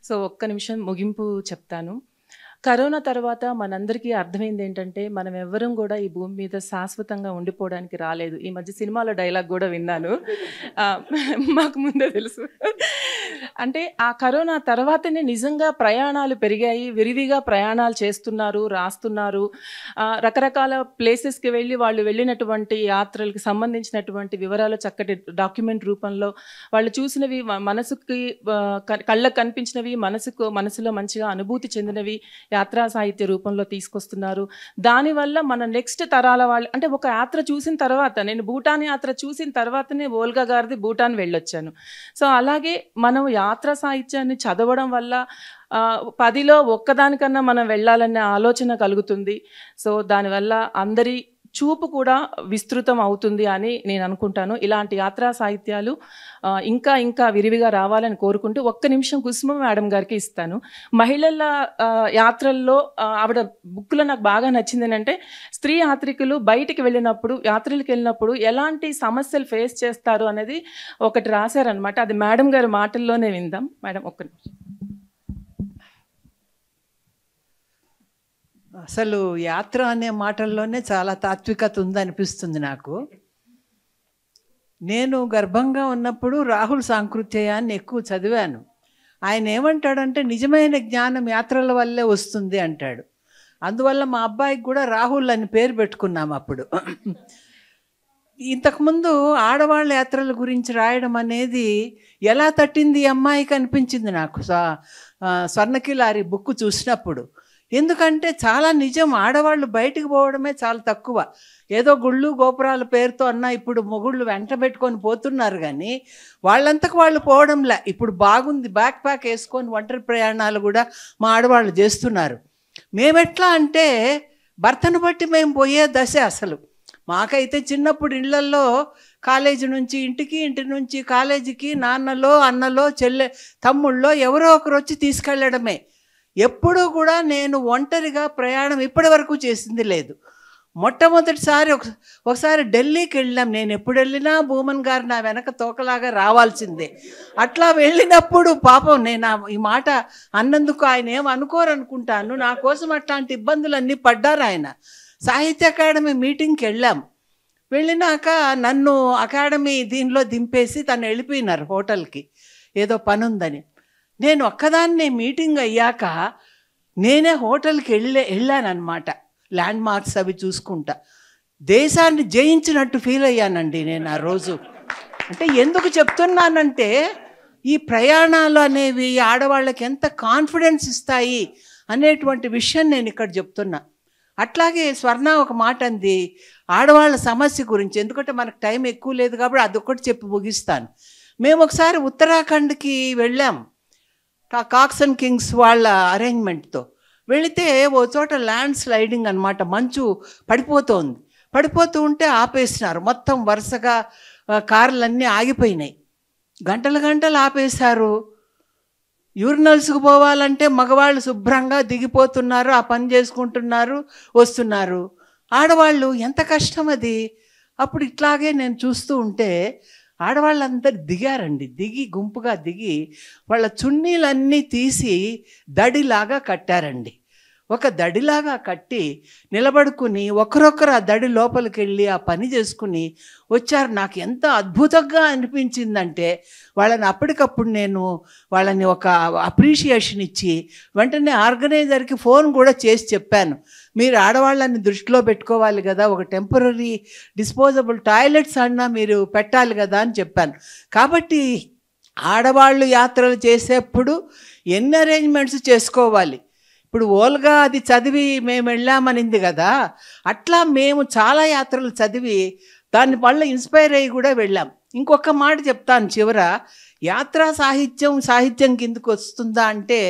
సో ఒక్క నిమిషం ముగింపు చెప్తాను. కరోనా తర్వాత మనందరికీ అర్థమైంది ఏంటంటే, మనం ఎవ్వరం కూడా ఈ భూమి మీద శాశ్వతంగా ఉండిపోవడానికి రాలేదు. ఈ మధ్య సినిమాలో డైలాగ్ కూడా విన్నాను, మాకు ముందే తెలుసు. అంటే ఆ కరోనా తర్వాతనే నిజంగా ప్రయాణాలు పెరిగాయి, విరివిగా ప్రయాణాలు చేస్తున్నారు, రాస్తున్నారు. రకరకాల ప్లేసెస్కి వెళ్ళి వాళ్ళు వెళ్ళినటువంటి యాత్రలకు సంబంధించినటువంటి వివరాలు చక్కటి డాక్యుమెంట్ రూపంలో వాళ్ళు చూసినవి, మనసుకి కళ్ళకు కనిపించినవి, మనసులో మంచిగా అనుభూతి చెందినవి యాత్రా సాహిత్య రూపంలో తీసుకొస్తున్నారు. దానివల్ల మన నెక్స్ట్ తరాల వాళ్ళు, అంటే ఒక యాత్ర చూసిన తర్వాత, నేను భూటాన్ యాత్ర చూసిన తర్వాతనే ఓల్గా గారిది భూటాన్ వెళ్ళొచ్చాను. సో అలాగే మనం యాత్రా సాహిత్యాన్ని చదవడం వల్ల 10లో ఒక్కదానికన్నా మనం వెళ్ళాలనే ఆలోచన కలుగుతుంది. సో దానివల్ల అందరి చూపు కూడా విస్తృతం అవుతుంది అని నేను అనుకుంటాను. ఇలాంటి యాత్రా సాహిత్యాలు ఇంకా ఇంకా విరివిగా రావాలని కోరుకుంటూ ఒక్క నిమిషం కుసుమ మేడం గారికి ఇస్తాను. మహిళల యాత్రల్లో ఆవిడ బుక్లో నాకు బాగా నచ్చింది ఏంటంటే, స్త్రీ యాత్రికులు బయటికి వెళ్ళినప్పుడు, యాత్రలకు వెళ్ళినప్పుడు ఎలాంటి సమస్యలు ఫేస్ చేస్తారు అనేది ఒకటి రాశారనమాట. అది మేడం గారి మాటల్లోనే విందాం. మేడం ఒక్క నిమిషం. అసలు యాత్ర అనే మాటల్లోనే చాలా తాత్వికత ఉందనిపిస్తుంది నాకు. నేను గర్భంగా ఉన్నప్పుడు రాహుల్ సాంకృత్యయాన్ని ఎక్కువ చదివాను. ఆయన ఏమంటాడంటే, నిజమైన జ్ఞానం యాత్రల వల్లే వస్తుంది అంటాడు. అందువల్ల మా అబ్బాయికి కూడా రాహుల్ అని పేరు పెట్టుకున్నాం అప్పుడు. ఇంతకుముందు ఆడవాళ్ళ యాత్రల గురించి రాయడం అనేది ఎలా తట్టింది ఈ అమ్మాయికి అనిపించింది నాకు స్వర్ణకిలారి బుక్ చూసినప్పుడు. ఎందుకంటే చాలా నిజం, ఆడవాళ్ళు బయటికి పోవడమే చాలా తక్కువ. ఏదో గుళ్ళు గోపురాల పేరుతో అన్నా ఇప్పుడు మొగుళ్ళు వెంట పెట్టుకొని పోతున్నారు, కానీ వాళ్ళంతకు వాళ్ళు పోవడంలే. ఇప్పుడు బాగుంది, బ్యాక్ ప్యాక్ వేసుకొని ఒంటరి ప్రయాణాలు కూడా మా ఆడవాళ్ళు చేస్తున్నారు. మేమెట్లా అంటే భర్తను బట్టి మేము పోయే దశ. అసలు మాకైతే చిన్నప్పుడు ఇళ్లల్లో కాలేజీ నుంచి ఇంటికి, ఇంటి నుంచి కాలేజీకి నాన్నలో అన్నలో తమ్ముళ్ళో ఎవరో ఒకరు వచ్చి తీసుకెళ్ళడమే. ఎప్పుడూ కూడా నేను ఒంటరిగా ప్రయాణం ఇప్పటి వరకు చేసింది లేదు. మొట్టమొదటిసారి ఒకసారి ఢిల్లీకి వెళ్ళాం. నేను ఎప్పుడు వెళ్ళినా భూమన్ గారు నా వెనక తోకలాగా రావాల్సిందే. అట్లా వెళ్ళినప్పుడు పాపం నేను ఈ మాట అన్నందుకు ఆయన ఏం అనుకోరు అనుకుంటాను, నా కోసం అట్లాంటి ఇబ్బందులన్నీ పడ్డారు ఆయన. సాహిత్య అకాడమీ మీటింగ్కి వెళ్ళాం. వెళ్ళినాక నన్ను అకాడమీ దీనిలో దింపేసి తను వెళ్ళిపోయినారు హోటల్కి, ఏదో పని ఉందని. నేను ఒక్కదాన్నే మీటింగ్ అయ్యాక నేనే హోటల్కి వెళ్ళానమాట. ల్యాండ్ మార్క్స్ అవి చూసుకుంటా దేశాన్ని జయించినట్టు ఫీల్ అయ్యానండి నేను ఆ రోజు. అంటే ఎందుకు చెప్తున్నానంటే ఈ ప్రయాణాలు అనేవి ఆడవాళ్ళకి ఎంత కాన్ఫిడెన్స్ ఇస్తాయి అనేటువంటి విషయం నేను ఇక్కడ చెప్తున్నా. అట్లాగే స్వర్ణ ఒక మాట అంది ఆడవాళ్ళ సమస్య గురించి. ఎందుకంటే మనకు టైం ఎక్కువ లేదు కాబట్టి అదొకటి చెప్పి ముగిస్తాను. మేము ఒకసారి ఉత్తరాఖండ్కి వెళ్ళాం కాక్స్ అండ్ కింగ్స్ వాళ్ళ అరేంజ్మెంట్తో. వెళితే ఓ చోట ల్యాండ్ స్లైడింగ్ అనమాట, మంచు పడిపోతూ ఉంటే ఆపేసినారు. మొత్తం వరుసగా కార్లన్నీ ఆగిపోయినాయి. గంటలు ఆపేశారు. యూరినల్స్కి పోవాలంటే మగవాళ్ళు శుభ్రంగా దిగిపోతున్నారు, ఆ పని చేసుకుంటున్నారు, వస్తున్నారు. ఆడవాళ్ళు ఎంత కష్టం అది. అప్పుడు ఇట్లాగే నేను చూస్తూ ఉంటే ఆడవాళ్ళందరూ దిగారండి. గుంపుగా దిగి వాళ్ళ చున్నీలన్నీ తీసి దడిలాగా కట్టారండి. ఒక దడిలాగా కట్టి నిలబడుకుని ఒకరొకరు ఆ దడి లోపలికి వెళ్ళి ఆ పని చేసుకుని వచ్చారు. నాకు ఎంత అద్భుతంగా అనిపించిందంటే వాళ్ళని అప్పటికప్పుడు నేను వాళ్ళని ఒక అప్రిషియేషన్ ఇచ్చి వెంటనే ఆర్గనైజర్కి ఫోన్ కూడా చేసి చెప్పాను, మీరు ఆడవాళ్ళని దృష్టిలో పెట్టుకోవాలి కదా, ఒక టెంపరీ డిస్పోజబుల్ టాయిలెట్స్ అన్నా మీరు పెట్టాలి కదా అని చెప్పాను. కాబట్టి ఆడవాళ్ళు యాత్రలు చేసేప్పుడు ఎన్ని అరేంజ్మెంట్స్ చేసుకోవాలి. ఇప్పుడు ఓల్గా అది చదివి మేము వెళ్ళామనింది కదా, అట్లా మేము చాలా యాత్రలు చదివి దాని వల్ల ఇన్స్పైర్ అయ్యి కూడా వెళ్ళాం. ఇంకొక మాట చెప్తాను చివర, యాత్రా సాహిత్యం కిందకు వస్తుందా అంటే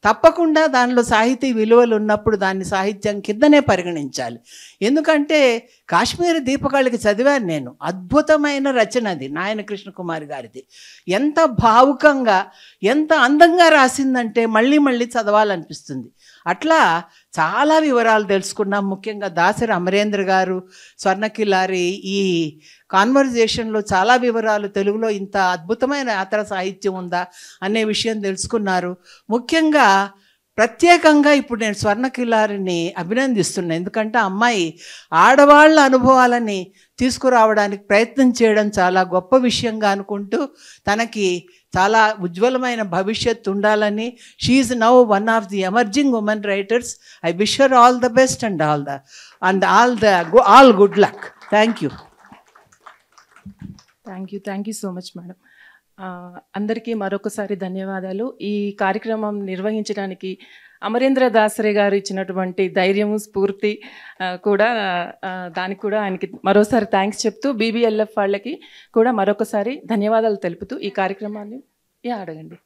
తప్పకుండా దానిలో సాహితీ విలువలు ఉన్నప్పుడు దాన్ని సాహిత్యం కిందనే పరిగణించాలి. ఎందుకంటే కాశ్మీర దీపకాళికి చదివాను నేను. అద్భుతమైన రచన అది నాయన కృష్ణకుమారి గారిది. ఎంత భావుకంగా ఎంత అందంగా రాసిందంటే మళ్ళీ చదవాలనిపిస్తుంది. అట్లా చాలా వివరాలు తెలుసుకున్నాం. ముఖ్యంగా దాసరి అమరేంద్ర గారు, స్వర్ణకిలారి ఈ కాన్వర్జేషన్లో చాలా వివరాలు, తెలుగులో ఇంత అద్భుతమైన యాత్రా సాహిత్యం ఉందా అనే విషయం తెలుసుకున్నారు. ముఖ్యంగా ప్రత్యేకంగా ఇప్పుడు నేను స్వర్ణకిలారిని అభినందిస్తున్నాను. ఎందుకంటే అమ్మాయి ఆడవాళ్ళ అనుభవాలని తీసుకురావడానికి ప్రయత్నం చేయడం చాలా గొప్ప విషయంగా అనుకుంటూ తనకి చాలా ఉజ్వలమైన భవిష్యత్తు ఉండాలని, she is now one of the emerging women writers. I wish her all the best and all good luck. Thank you. Thank you so much madam. అందరికీ మరొకసారి ధన్యవాదాలు. ఈ కార్యక్రమం నిర్వహించడానికి అమరేంద్ర దాసరి గారు ఇచ్చినటువంటి ధైర్యము, స్ఫూర్తి కూడా దానికి కూడా ఆయనకి మరోసారి థ్యాంక్స్ చెప్తూ BBLF వాళ్ళకి కూడా మరొకసారి ధన్యవాదాలు తెలుపుతూ ఈ కార్యక్రమాన్ని అడగండి.